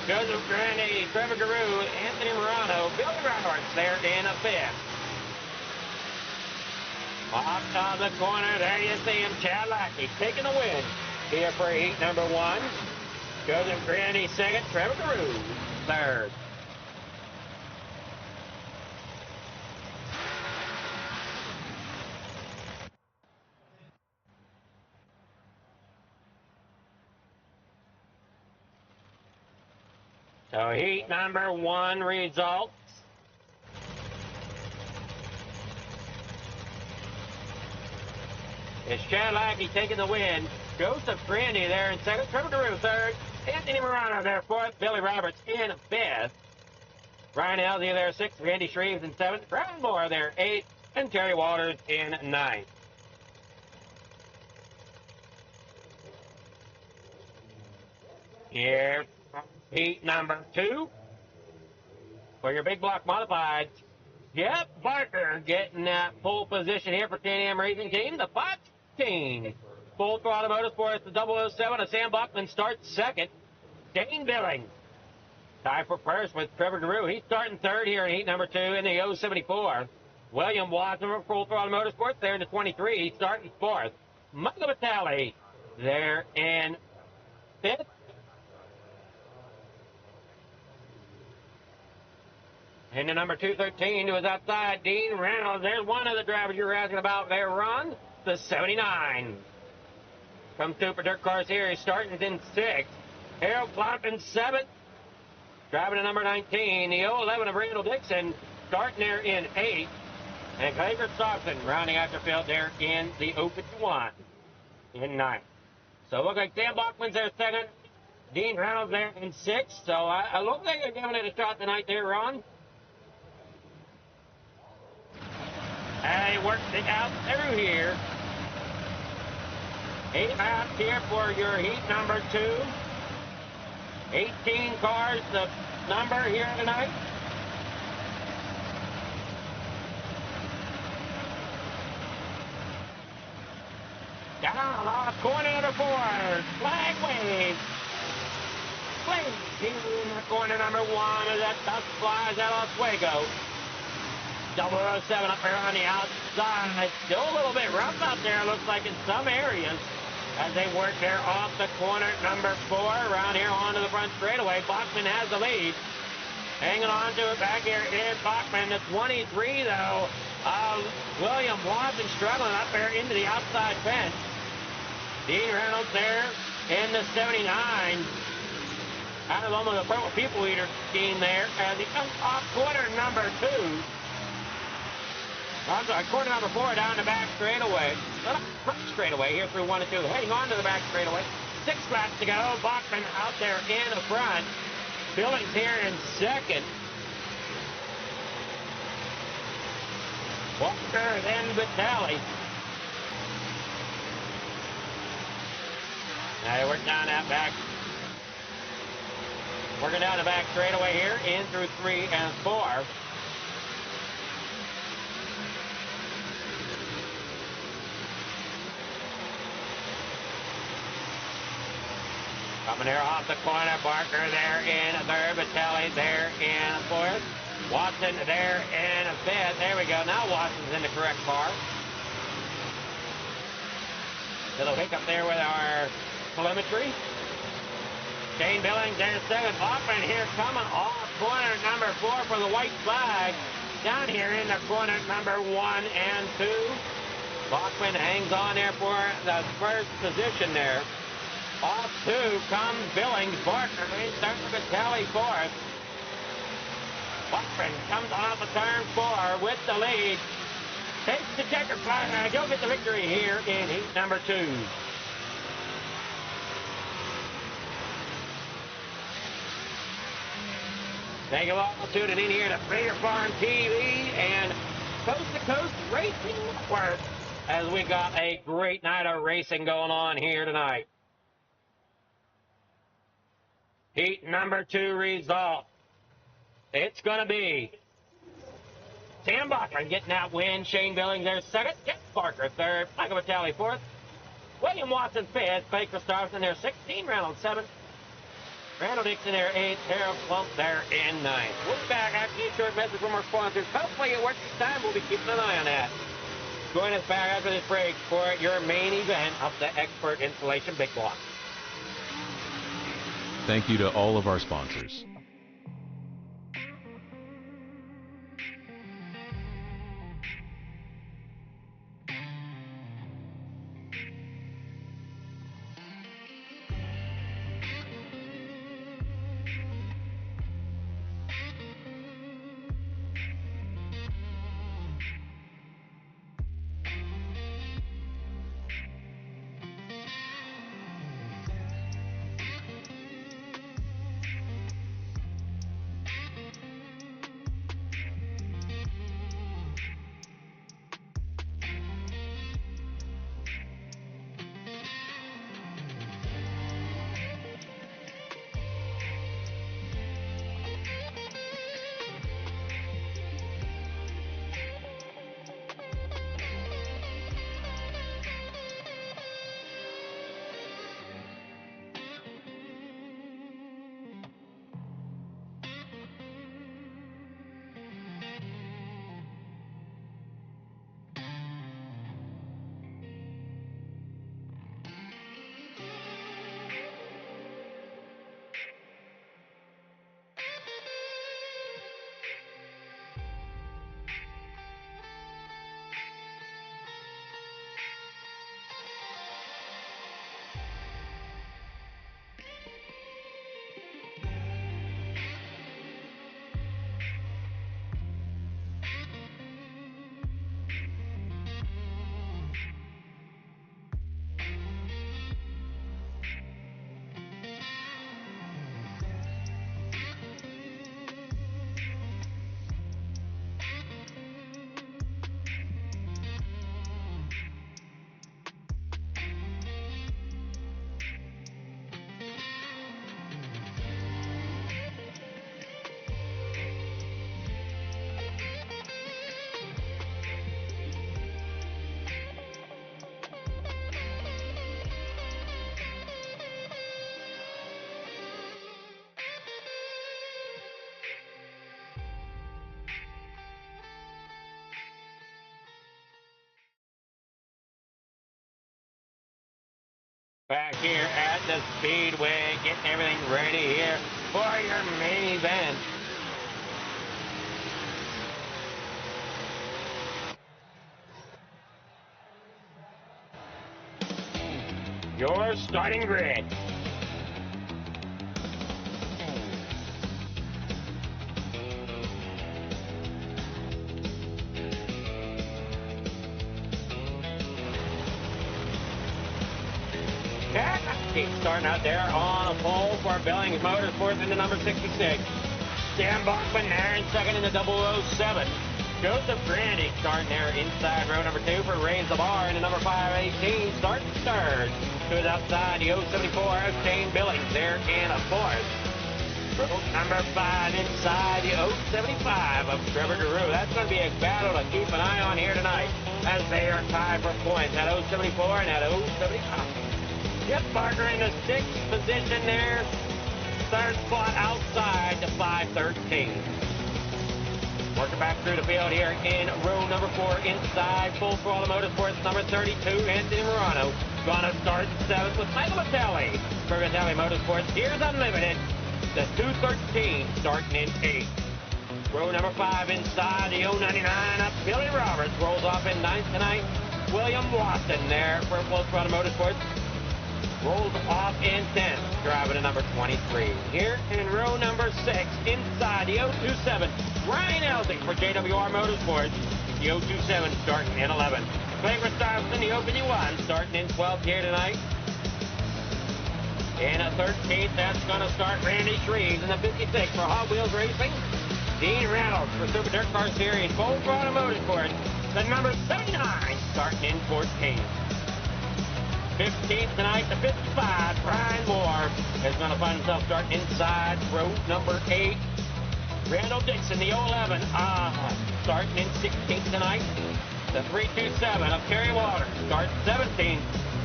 Joseph Grandy, Trevor Guru, Anthony Morano, Billy Roberts there in a fifth. Off of the corner, there you see him, Chad Lackey taking the win here for heat number 1. Joseph Grandy second, Trevor Guru third. So heat number 1 results. It's Chad Lackey taking the win. Joseph Grandy there in second. Trevor Guru third. Anthony Morano there fourth. Billy Roberts in fifth. Ryan Elsie there sixth. Randy Shreves in seventh. Brian Moore there eighth. And Terry Walters in ninth. Here, heat number 2 for your big block modified. Jeff Barker getting that pole position here for Can-Am Racing Team. The 15. Full Throttle Motorsports, the 007 of Sam Buckman starts second. Shane Billings tied for first with Trevor Guru. He's starting third here in heat number 2 in the 074. William Watson from Full Throttle Motorsports there in the 23, starting fourth. Michael Vitale there in fifth. In the number 213, who was outside, Dean Reynolds. There's one of the drivers you were asking about there, Ron, the 79. From Super Dirt Cars here, he's starting in sixth. Harold Plump in seventh. Driving to number 19, the 011 of Randall Dixon, starting there in eighth. And Clay Christopherson rounding out the field there in the 051 in ninth. So it looks like Sam Bachman's there second. Dean Reynolds there in sixth. So I look like they're giving it a shot tonight there, Ron. And he works it out through here. 8 laps here for your heat number 2. 18 cars, the number here tonight. Down off corner number 4. Flag wave. Flag here in the corner number 1 as that dust flies out Oswego. 007 up there on the outside. Still a little bit rough out there, looks like in some areas. As they work there off the corner number 4, around here onto the front straightaway. Bachman has the lead. Hanging on to it back here is Bachman. The 23, though, William Watson struggling up there into the outside fence. Dean Reynolds there in the 79. Out of almost a purple people eater scheme there. As he comes off corner number 2. I'm sorry, corner number 4 down the back straightaway. Front straightaway here through 1 and 2. Heading on to the back straightaway. 6 laps to go. Bachman out there in the front. Billings here in second. Walker, then Vitale. Now they work down that back. Working down the back straightaway here, in through 3 and 4. Coming there off the corner, Barker there in third, Vitale there in fourth. Watson there in fifth. There we go. Now Watson's in the correct car. Little hiccup there with our telemetry. Shane Billings there in second. Bachman here coming off corner number 4 for the white flag. Down here in the corner number 1 and 2. Bachman hangs on there for the first position there. Off 2 comes Billings. Barker in third, Vitale fourth. Bachman comes off of turn 4 with the lead. Takes the checker flag and he'll get the victory here in heat number 2. Thank you all for tuning in here to Fair Farm TV and Coast to Coast Racing Network as we got a great night of racing going on here tonight. Heat number 2 result. It's going to be Sam Bachman getting that win. Shane Billings there second. Jeff Barker third. Michael Vitale fourth. William Watson fifth. Clay Christopherson there 16. Reynolds seventh. Randall Dixon there 8th. Harold Plump there in 9th. We'll be back after a short message from our sponsors. Hopefully it works this time. We'll be keeping an eye on that. Join us back after this break for your main event of the Expert Installation Big Block. Thank you to all of our sponsors. Back here at the Speedway, getting everything ready here for your main event. Your starting grid. Keep starting out there on a pole for Billings Motorsports into number 66. Sam Bachman there in second in the 007. Joseph Grandy starting there inside row number 2 for Rains Labar into number 518. Starting third to his outside, the 074 of Shane Billings there in a fourth. Row number 5 inside the 075 of Trevor Giroux. That's going to be a battle to keep an eye on here tonight as they are tied for points at 074 and at 075. Jeff Barker in the 6th position there. Third spot outside the 513. Working back through the field here in row number 4 inside full throttle motorsports number 32, Anthony Morano. Gonna start 7th with Michael Vitelli. For Vitelli Motorsports, here's Unlimited. The 213 starting in 8th. Row number 5 inside the 099 up Billy Roberts rolls off in 9th tonight. William Watson there for full throttle motorsports. Rolls off in 10th, driving to number 23. Here in row number 6, inside the 027, Ryan Elsing for JWR Motorsports. The 027 starting in 11th. Clayton Stuyvesant, the 051, starting in 12th here tonight. In a 13th, that's going to start Randy Shreves in the 56 for Hot Wheels Racing. Dean Reynolds for Super Dirt Car Series, full throttle motorsports. The number 79, starting in 14th. 15th tonight, the 55, Brian Moore is going to find himself starting inside row number 8. Randall Dixon, the 011, starting in 16th tonight. The 327 of Kerry Waters starts 17th.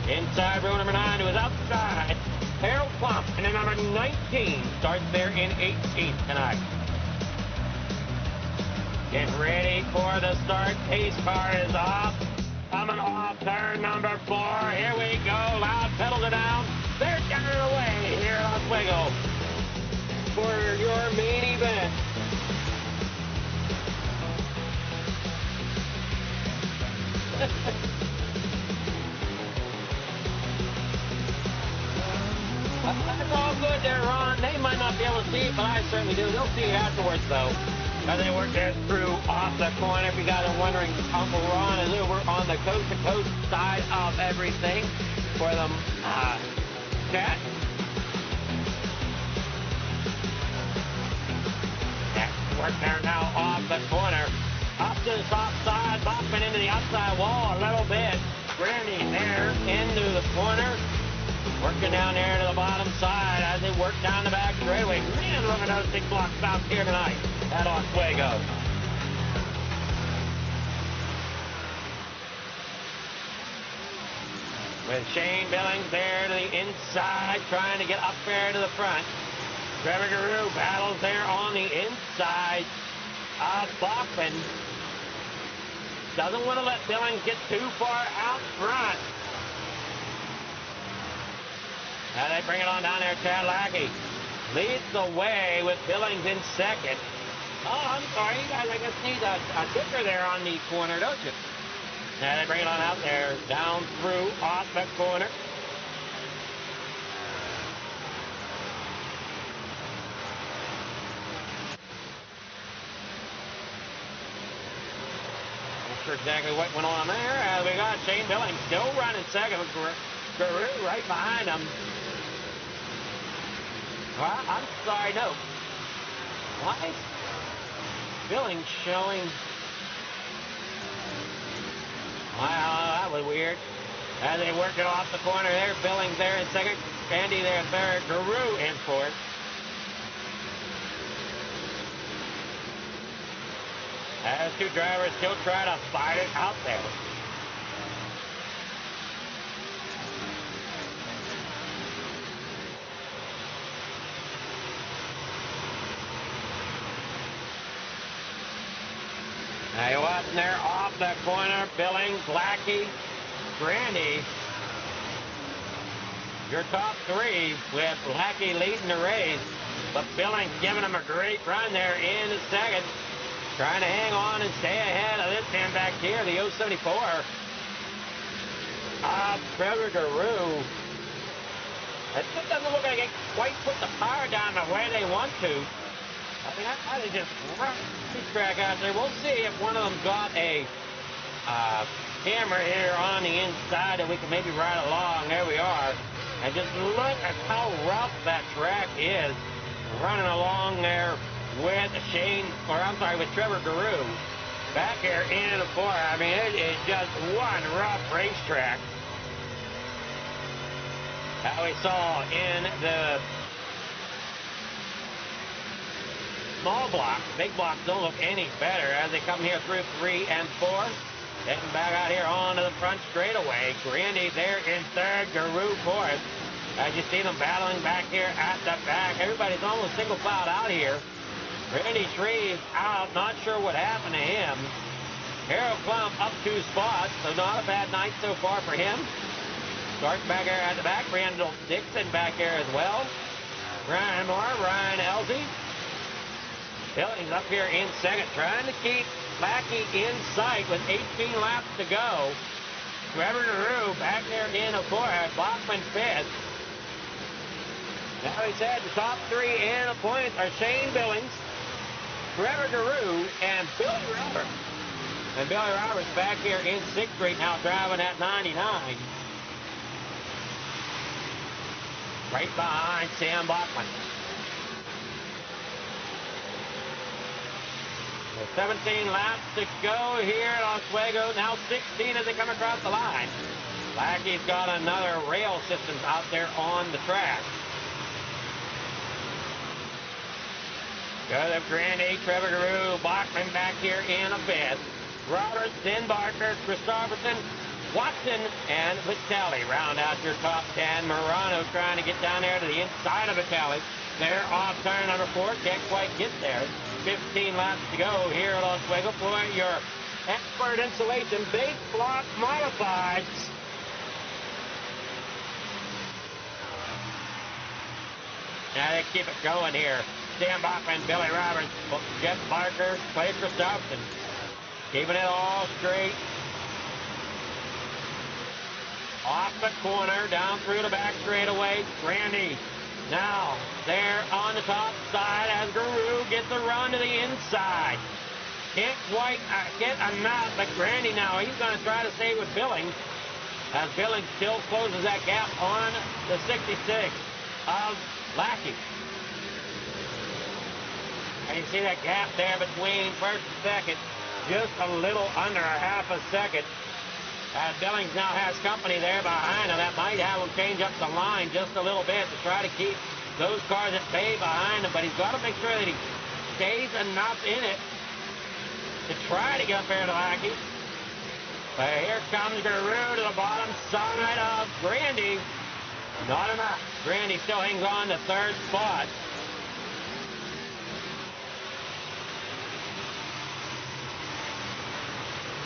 Inside row number 9 to his outside, Harold Plump, and the number 19 starts there in 18th tonight. Get ready for the start. Pace car is off. Coming off turn number 4. Here we go. Loud pedals are down. They're getting away here at Oswego for your main event. That's all good there, Ron. They might not be able to see it, but I certainly do. They'll see it afterwards, though. As they work their through off the corner. If you guys are wondering, Uncle Ron is over on the coast-to-coast side of everything for the chat. Work there now off the corner. Up to the top side, bopping into the outside wall a little bit. Grandy there into the corner. Working down there to the bottom side as they work down the back straightaway. Man, look at those big block stops here tonight at Oswego. With Shane Billings there to the inside, trying to get up there to the front. Trevor Giroux battles there on the inside of Bachman. Doesn't want to let Billings get too far out front. Now they bring it on down there. Chad Lackey leads the way with Billings in second. Oh, I'm sorry. You guys, I guess, need a kicker there on the corner, don't you? Now they bring it on out there. Down through off that corner. Not sure exactly what went on there. We got Shane Billings still running second. Giroux right behind him. Well, I'm sorry, no. Why is Billings showing? Wow, that was weird. As they work it off the corner there, Billings there in second, Andy there third, Giroux in fourth. As two drivers still try to fight it out there. Now you're watching there off the corner, Billings, Lackey, Grandy. your top three with Lackey leading the race. But Billings giving him a great run there in the second. Trying to hang on and stay ahead of this man back here, the 074. Trevor Garou. It just doesn't look like they quite put the power down the way they want to. I mean, I think just rough this track out there. We'll see if one of them got a camera here on the inside that we can maybe ride along. There we are. And just look at how rough that track is. Running along there with with Trevor Garou. Back here in the four. I mean, it is just one rough racetrack. That we saw in the small blocks. Big blocks don't look any better as they come here through 3 and 4. Heading back out here onto the front straightaway. Grandy there in third, Garou fourth. As you see them battling back here at the back. Everybody's almost single filed out here. Randy Shreve out, not sure what happened to him. Harold Klump up 2 spots, so not a bad night so far for him. Starting back here at the back, Randall Dixon back here as well. Ryan Moore, Ryan Elsey. Billings up here in second, trying to keep Lackey in sight with 18 laps to go. Trevor Garou back there in the fourth, Bachman fifth. Now he said the top three in the points are Shane Billings, Trevor Garou, and Billy Roberts. And Billy Roberts back here in 6th Street now driving at 99. Right behind Sam Bachman. With 17 laps to go here at Oswego. Now 16 as they come across the line. Lackey's got another rail system out there on the track. Good of Grandy, Trevor Garou, Bachman back here in a fifth. Roberts, then Barker, Christopherson, Watson, and Vitelli round out your top 10. Morano trying to get down there to the inside of Vitelli. They're off turn number 4, can't quite get there. 15 laps to go here at Oswego for your expert insulation base block modifieds. Now they keep it going here. Sam Bachman, Billy Roberts, Jeff Barker, Clay Christopherson. Keeping it all straight. Off the corner, down through the back straightaway. Grandy now there on the top side as Garou gets a run to the inside. Can't quite get enough, but Grandy now, he's going to try to stay with Billings as Billings still closes that gap on the 66 of Lackey. And you see that gap there between first and second, just a little under a half a second. Billings now has company there behind him. That might have him change up the line just a little bit to try to keep those cars at bay behind him, but he's got to make sure that he stays enough in it to try to get up there to Lackey. But here comes Garou to the bottom side of Grandy. Not enough. Grandy still hangs on to third spot.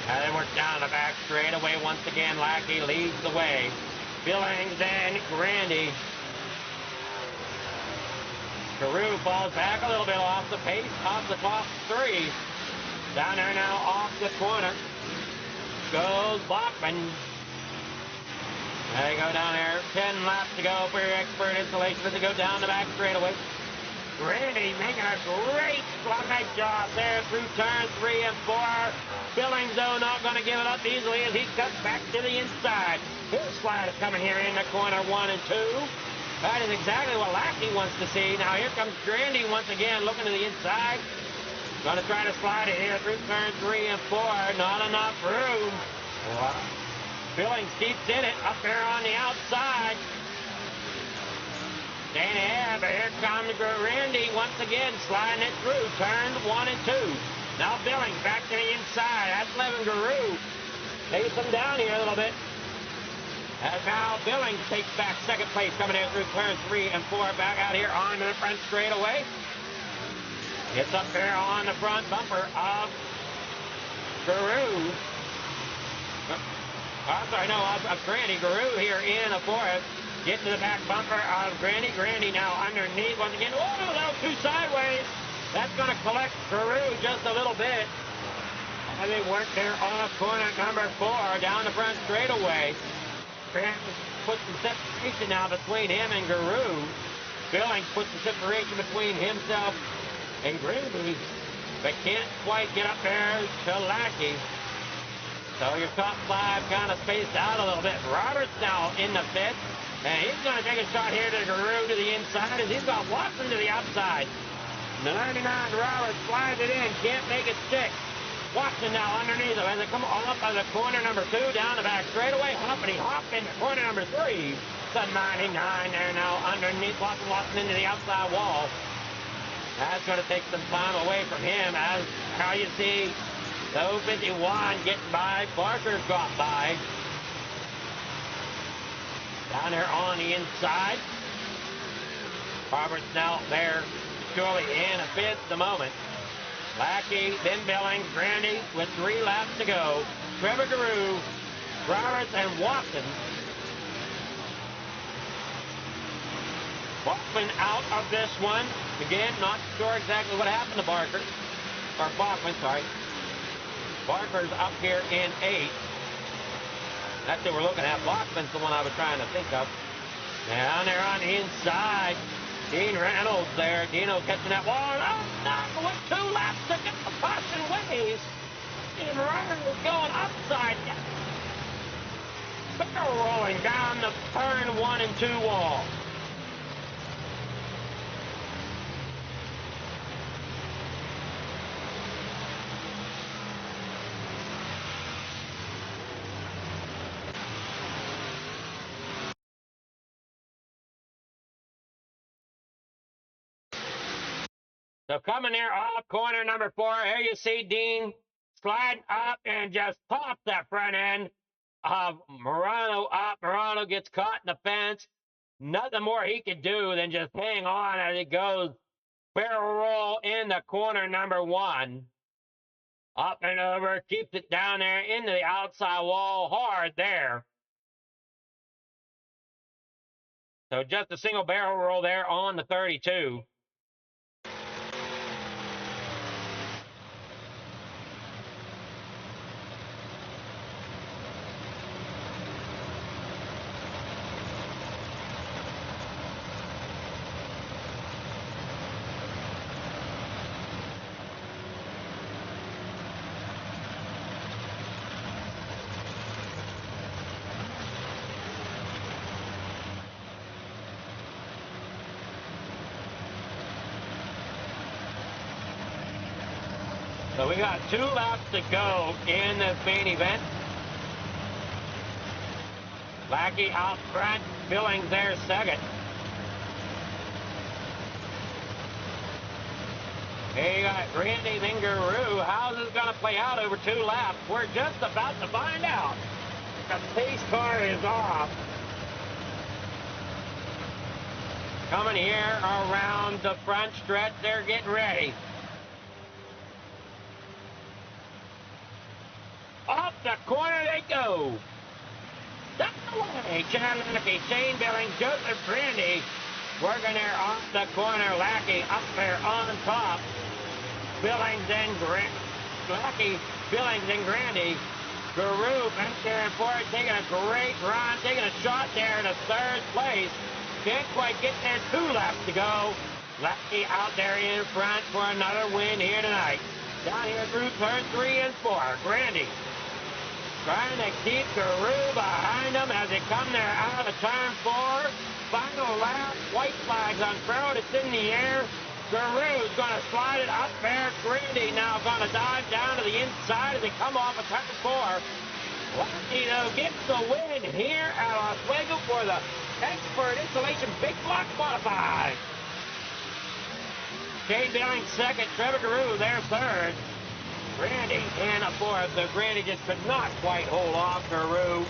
Now they work down the back straightaway once again. Lackey leads the way. Billings and Grandy. Garou falls back a little bit off the pace of the top 3. Down there now off the corner goes Bachman. There you go down there. 10 laps to go for your expert installation as they go down the back straightaway. Grandy making a great slide job there through turns 3 and 4. Billings, though, not going to give it up easily as he cuts back to the inside. His slide is coming here in the corner 1 and 2. That is exactly what Lackey wants to see. Now here comes Grandy once again looking to the inside. Going to try to slide it here through turn 3 and 4. Not enough room. Wow. Billings keeps in it up there on the outside. Staying ahead, but here comes Grandy once again sliding it through turns 1 and 2. Now Billings back to the inside. That's Levin Garou. Takes him down here a little bit. As now Billings takes back second place coming in through turns 3 and 4. Back out here onto the front straightaway. Gets up there on the front bumper of Garou. I'm sorry, no, of Grandy. Garou here in a fourth. Get to the back bumper of Grandy. Grandy now underneath once again. Oh, little too sideways. That's going to collect Guru just a little bit. And they work there off corner number 4 down the front straightaway. Grandy puts some separation now between him and Guru. Billings puts the separation between himself and Grandy, but can't quite get up there to Lackey. So your top 5 kind of spaced out a little bit. Roberts now in the 5th, and he's going to take a shot here to Guru to the inside, as he's got Watson to the outside. 99 Roberts slides it in, can't make it stick. Watson now underneath him as they come off of the corner number 2 down the back straightaway. Hoppity hop into corner number 3. The 99 there now underneath Watson into the outside wall. That's going to take some time away from him, as how you see the 51 getting by. Barker's got by. Down there on the inside. Roberts now there, surely in a 5th at the moment. Lackey, then Billings, Grandy with 3 laps to go. Trevor Guru, Roberts, and Watson. Bachman out of this one. Again, not sure exactly what happened to Barker. Or Bachman, sorry. Barker's up here in 8th. That's what we're looking at. Bachman's the one I was trying to think of. Down there on the inside. Dean Reynolds there. Dino catching that wall. Oh, no, with 2 laps to go. Caution waves. Dean Reynolds going upside down. Barrel rolling down the turn 1 and 2 wall. So coming there off corner number 4, here you see Dean sliding up and just pop that front end of Morano up. Morano gets caught in the fence. Nothing more he could do than just hang on as he goes barrel roll into corner number 1. Up and over, keeps it down there into the outside wall hard there. So just a single barrel roll there on the 32. So we got 2 laps to go in this main event. Lackey out front, Billings there 2nd. Here you got Randy, then Guru. How's this going to play out over 2 laps? We're just about to find out. The pace car is off. Coming here around the front stretch, they're getting ready. Off the corner they go. Down the way. Chad Lackey, Shane Billings, Joseph Grandy working there off the corner. Lackey up there on top. Billings and Lackey, Billings and Grandy. Guru back there and forward, taking a great run, taking a shot there to 3rd place. Can't quite get there. 2 laps to go. Lackey out there in front for another win here tonight. Down here through turn 3 and 4. Grandy trying to keep Guru behind them as they come there out of turn 4. Final lap, white flags unfurled, it's in the air. Guru's going to slide it up there. Grandy now going to dive down to the inside as they come off of turn 4. Lackey, though, gets the win here at Oswego for the Expert Installation Big Block Modified. Shane Billings 2nd, Trevor Guru there 3rd. Grandy in a 4th, so Grandy just could not quite hold off Guru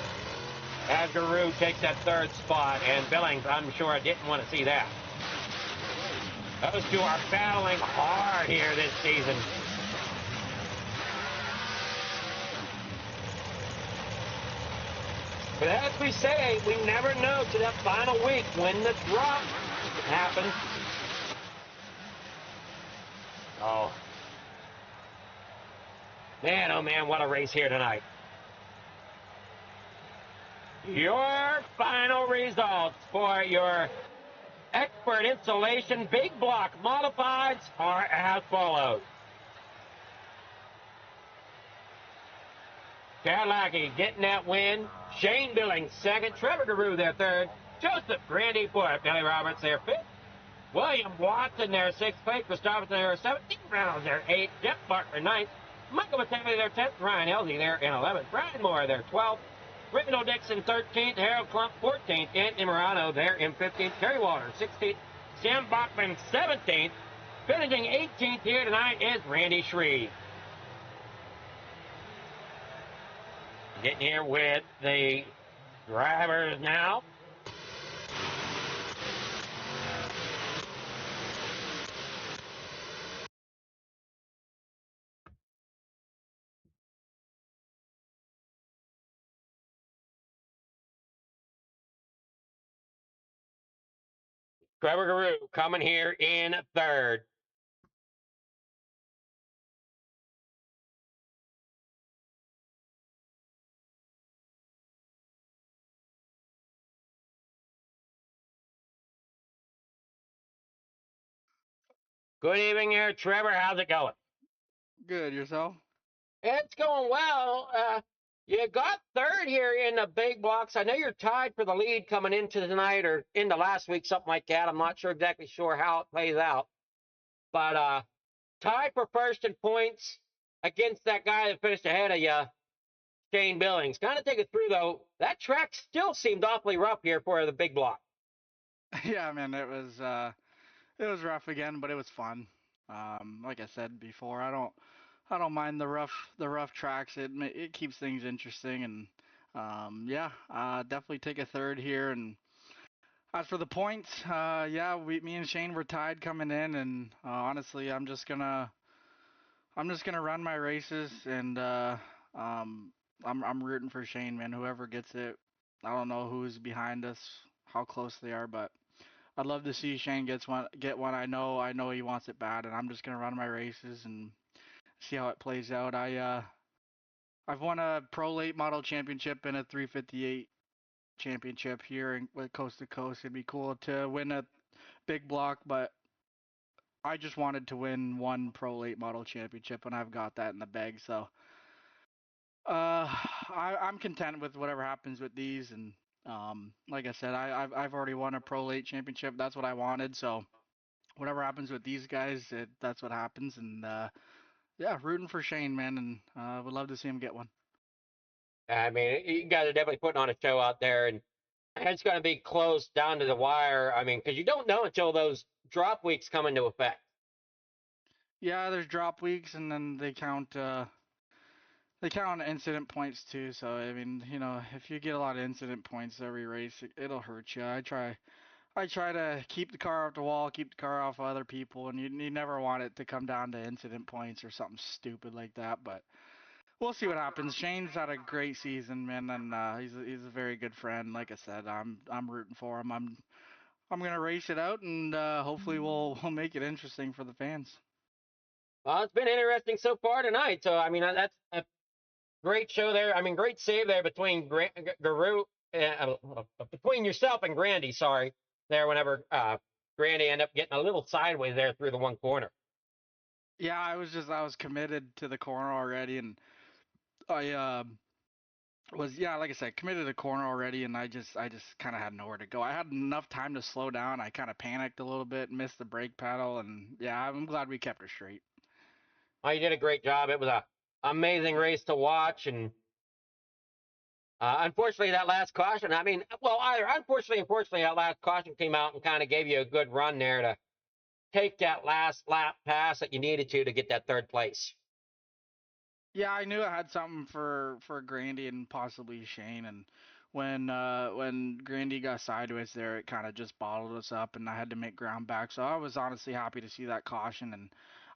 as Guru takes that 3rd spot, and Billings, I'm sure, didn't want to see that. Those 2 are battling hard here this season. But as we say, we never know to that final week when the drop happens. Oh. Man, oh man, what a race here tonight. Your final results for your expert installation big block modifieds are as follows. Chad Lackey getting that win. Shane Billings second. Trevor Garou there third. Joseph Grandy fourth. Billy Roberts there fifth. William Watson there sixth. Clay Christopherson there seventh. Dean Reynolds there eighth. Jeff Barker ninth. Michael Battaglia there 10th. Ryan Elsey there in 11th. Brian Moore there 12th. Ricardo Dixon 13th. Harold Klump 14th. Anthony Morano there in 15th. Terry Walter 16th. Sam Bachman 17th. Finishing 18th here tonight is Randy Shreve. Getting here with the drivers now. Trevor Garou coming here in third. Good evening here, Trevor. How's it going? Good, yourself? It's going well. You got third here in the big blocks. I know you're tied for the lead coming into tonight or into last week, something like that. I'm not exactly sure how it plays out. But tied for first in points against that guy that finished ahead of you, Shane Billings. Kind of take it through, though. That track still seemed awfully rough here for the big block. Yeah, man, it was rough again, but it was fun. Like I said before, I don't mind the rough tracks. It keeps things interesting, and yeah, definitely take a third here. And as for the points, yeah, me and Shane were tied coming in, and honestly, I'm just gonna run my races, and I'm rooting for Shane, man. Whoever gets it, I don't know who's behind us, how close they are, but I'd love to see Shane get one. I know he wants it bad, and I'm just gonna run my races and see how it plays out. I've won a pro late model championship and a 358 championship here with Coast to Coast. It'd be cool to win a big block, but I just wanted to win one pro late model championship, and I've got that in the bag. So I'm content with whatever happens with these, and like I said, I've already won a pro late championship. That's what I wanted. So whatever happens with these guys, that's what happens. And yeah, rooting for Shane, man, and would love to see him get one. I mean, you guys are definitely putting on a show out there, and it's going to be close down to the wire. I mean, because you don't know until those drop weeks come into effect. Yeah, there's drop weeks, and then they count incident points too. So I mean, if you get a lot of incident points every race, it'll hurt you. I try to keep the car off the wall, keep the car off other people, and you never want it to come down to incident points or something stupid like that. But we'll see what happens. Shane's had a great season, man, and he's a very good friend. Like I said, I'm rooting for him. I'm gonna race it out, and hopefully we'll make it interesting for the fans. Well, it's been interesting so far tonight. So, I mean, that's a great show there. I mean, great save there between Garou, between yourself and Grandy, sorry, there whenever Grandy ended up getting a little sideways there through the one corner. Yeah, I was committed to the corner already, and I like I said, committed to the corner already, and I just kind of had nowhere to go. I had enough time to slow down. I kind of panicked a little bit, missed the brake pedal, and yeah, I'm glad we kept her straight. Oh, you did a great job. It was a amazing race to watch, and unfortunately, that last caution. I mean, well, either unfortunately, that last caution came out and kind of gave you a good run there to take that last lap pass that you needed to get that third place. Yeah, I knew I had something for Grandy and possibly Shane, and when Grandy got sideways there, it kind of just bottled us up, and I had to make ground back. So I was honestly happy to see that caution, and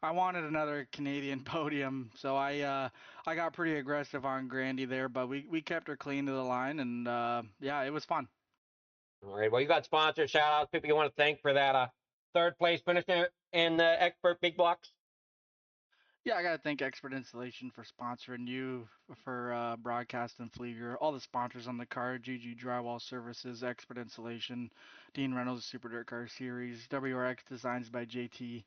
I wanted another Canadian podium, so I got pretty aggressive on Grandy there, but we kept her clean to the line, and yeah, it was fun. All right. Well, you got sponsor shout outs, people you want to thank for that third place finish in the Expert Big Blocks. Yeah, I got to thank Expert Installation for sponsoring you, for Broadcast and Flieger, all the sponsors on the card, GG Drywall Services, Expert Installation, Dean Reynolds Super Dirt Car Series, WRX Designs by JT,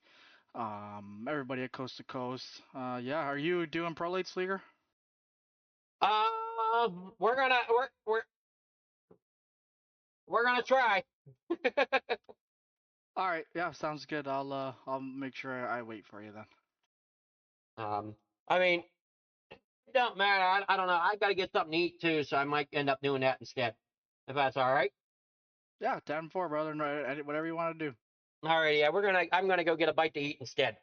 everybody at Coast to Coast. Yeah, are you doing Pro Late, Flieger? We're gonna try. All right, yeah, sounds good. I'll make sure I wait for you then. I mean, it don't matter. I don't know. I got to get something to eat too, so I might end up doing that instead, if that's all right. Yeah, 10-4, brother. Whatever you want to do. All right, yeah, I'm gonna go get a bite to eat instead.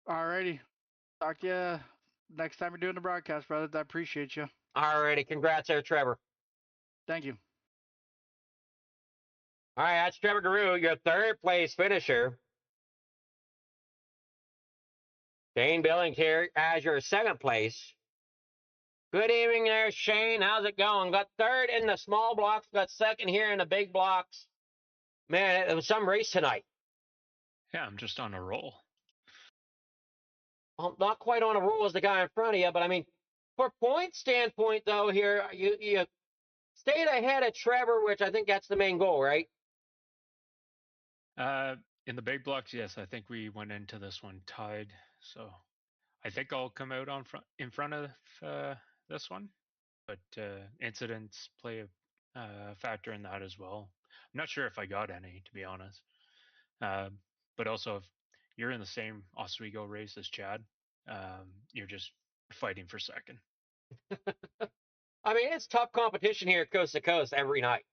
Alrighty. Talk to you next time you're doing the broadcast, brother. I appreciate you. All righty, congrats there, Trevor. Thank you. All right, that's Trevor Guru, your third place finisher. Shane Billings here as your second place. Good evening there, Shane. How's it going? Got third in the small blocks, got second here in the big blocks. Man, it was some race tonight. Yeah, I'm just on a roll. Well, not quite on a roll as the guy in front of you, but I mean, for point standpoint, though, here, you stayed ahead of Trevor, which I think that's the main goal, right? In the big blocks, yes, I think we went into this one tied. So I think I'll come out in front of this one, but incidents play a factor in that as well. I'm not sure if I got any, to be honest. But also, if you're in the same Oswego race as Chad, you're just fighting for second. I mean, it's tough competition here coast to coast every night.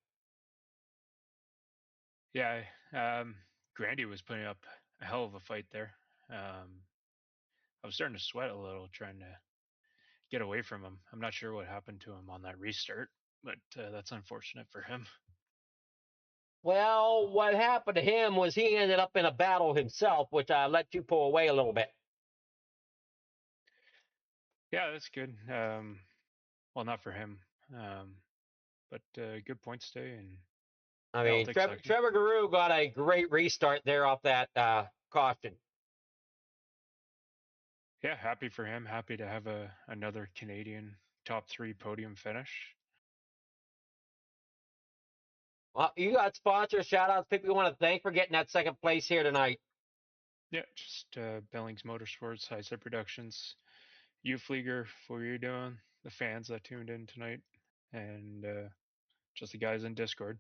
Yeah, Grandy was putting up a hell of a fight there. I was starting to sweat a little trying to get away from him. I'm not sure what happened to him on that restart, but that's unfortunate for him. Well, what happened to him was he ended up in a battle himself, which I let you pull away a little bit. Yeah, that's good. Well, not for him, but good points today. And I yeah, mean, Trevor Guru got a great restart there off that caution. Yeah, happy for him. Happy to have another Canadian top 3 podium finish. Well, you got sponsor shout outs, people you want to thank for getting that second place here tonight. Yeah, just Billings Motorsports, Heisler Productions, you Flieger for what you're doing, the fans that tuned in tonight, and just the guys in Discord.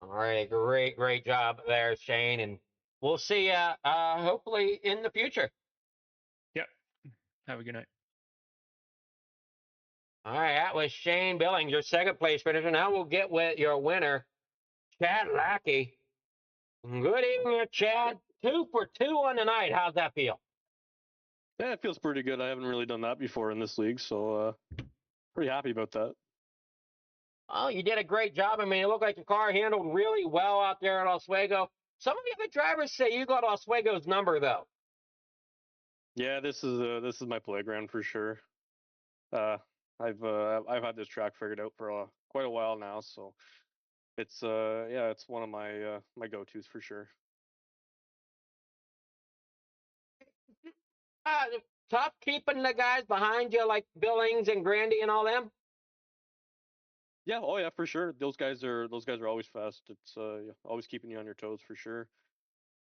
All right, great job there, Shane, and we'll see you hopefully in the future. Yep. Have a good night. All right, that was Shane Billings, your second place finisher. Now we'll get with your winner, Chad Lackey. Good evening, Chad. 2 for 2 on the night. How's that feel? Yeah, it feels pretty good. I haven't really done that before in this league, so pretty happy about that. Oh, you did a great job. I mean, it looked like your car handled really well out there at Oswego. Some of the other drivers say you got Oswego's number, though. Yeah, this is my playground for sure. I've had this track figured out for quite a while now, so it's it's one of my my go-tos for sure. Tough keeping the guys behind you like Billings and Grandy and all them. Yeah, oh yeah, for sure. Those guys are always fast. It's always keeping you on your toes for sure.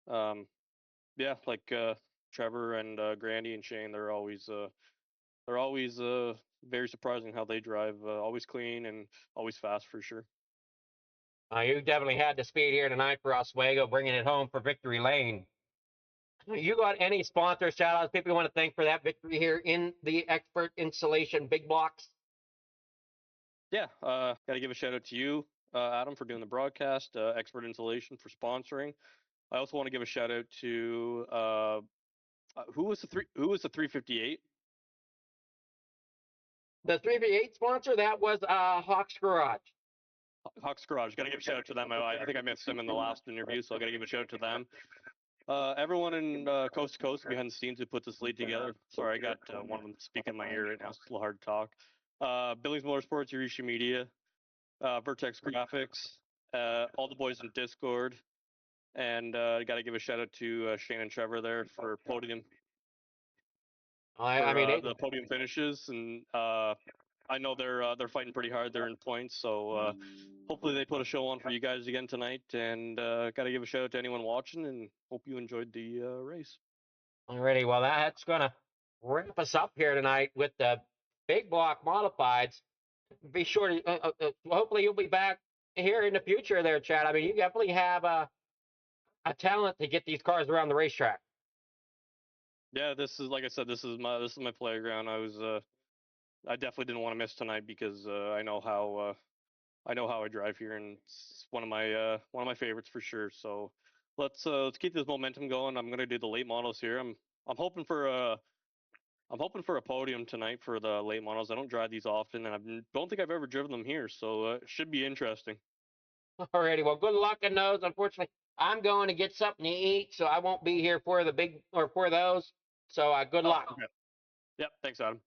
Yeah, like Trevor and Grandy and Shane, they're always very surprising how they drive. Always clean and always fast for sure. You definitely had the speed here tonight for Oswego, bringing it home for Victory Lane. You got any sponsor shout outs, people you want to thank for that victory here in the Expert Installation Big Blocks? Yeah, got to give a shout out to you, Adam, for doing the broadcast. Expert Installation for sponsoring. I also want to give a shout out to who was the 358? The 3v8 sponsor, that was Hawks Garage. Hawks Garage. Got to give a shout out to them. I think I missed them in the last interview, so I got to give a shout out to them. Everyone in Coast to Coast behind the scenes who put this lead together. Sorry, I got one of them speaking in my ear right now. It's a little hard to talk. Billy's Motorsports, Eurisha Media, Vertex Graphics, all the boys in Discord, and got to give a shout out to Shane and Trevor there for podium. I mean, The podium finishes, and I know they're fighting pretty hard. They're in points, so hopefully they put a show on for you guys again tonight. And got to give a shout out to anyone watching, and hope you enjoyed the race. alrighty, well, that's going to wrap us up here tonight with the big block modifieds. Be sure to, hopefully you'll be back here in the future there, Chad. I mean, you definitely have a talent to get these cars around the racetrack. Yeah, this is, like I said, this is my playground. I definitely didn't want to miss tonight because I know how I drive here, and it's one of my favorites for sure. So let's keep this momentum going. I'm gonna do the late models here. I'm hoping for a podium tonight for the late models. I don't drive these often, and I don't think I've ever driven them here, so it should be interesting. Alrighty, well, good luck in those. Unfortunately, I'm going to get something to eat, so I won't be here for the big or for those. So good luck. Okay. Yep. Thanks, Adam.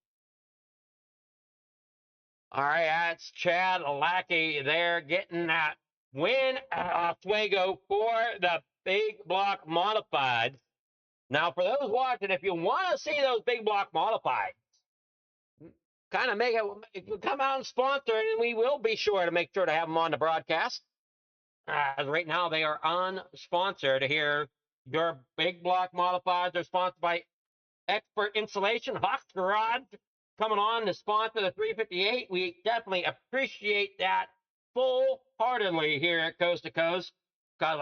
All right, that's Chad Lackey there getting that win at Oswego for the big block modified. Now, for those watching, if you want to see those big block modified, kind of make it come out and sponsor it, and we will be sure to make sure to have them on the broadcast. Right now, they are unsponsored here. Your big block modifieds are sponsored by Expert Insulation, Hawks Garage, coming on to sponsor the 358. We definitely appreciate that full-heartedly here at Coast to Coast. Because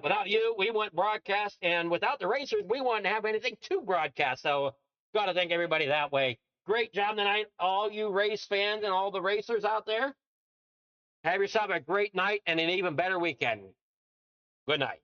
without you, we wouldn't broadcast, and without the racers, we wouldn't have anything to broadcast. So, got to thank everybody that way. Great job tonight, all you race fans and all the racers out there. Have yourself a great night and an even better weekend. Good night.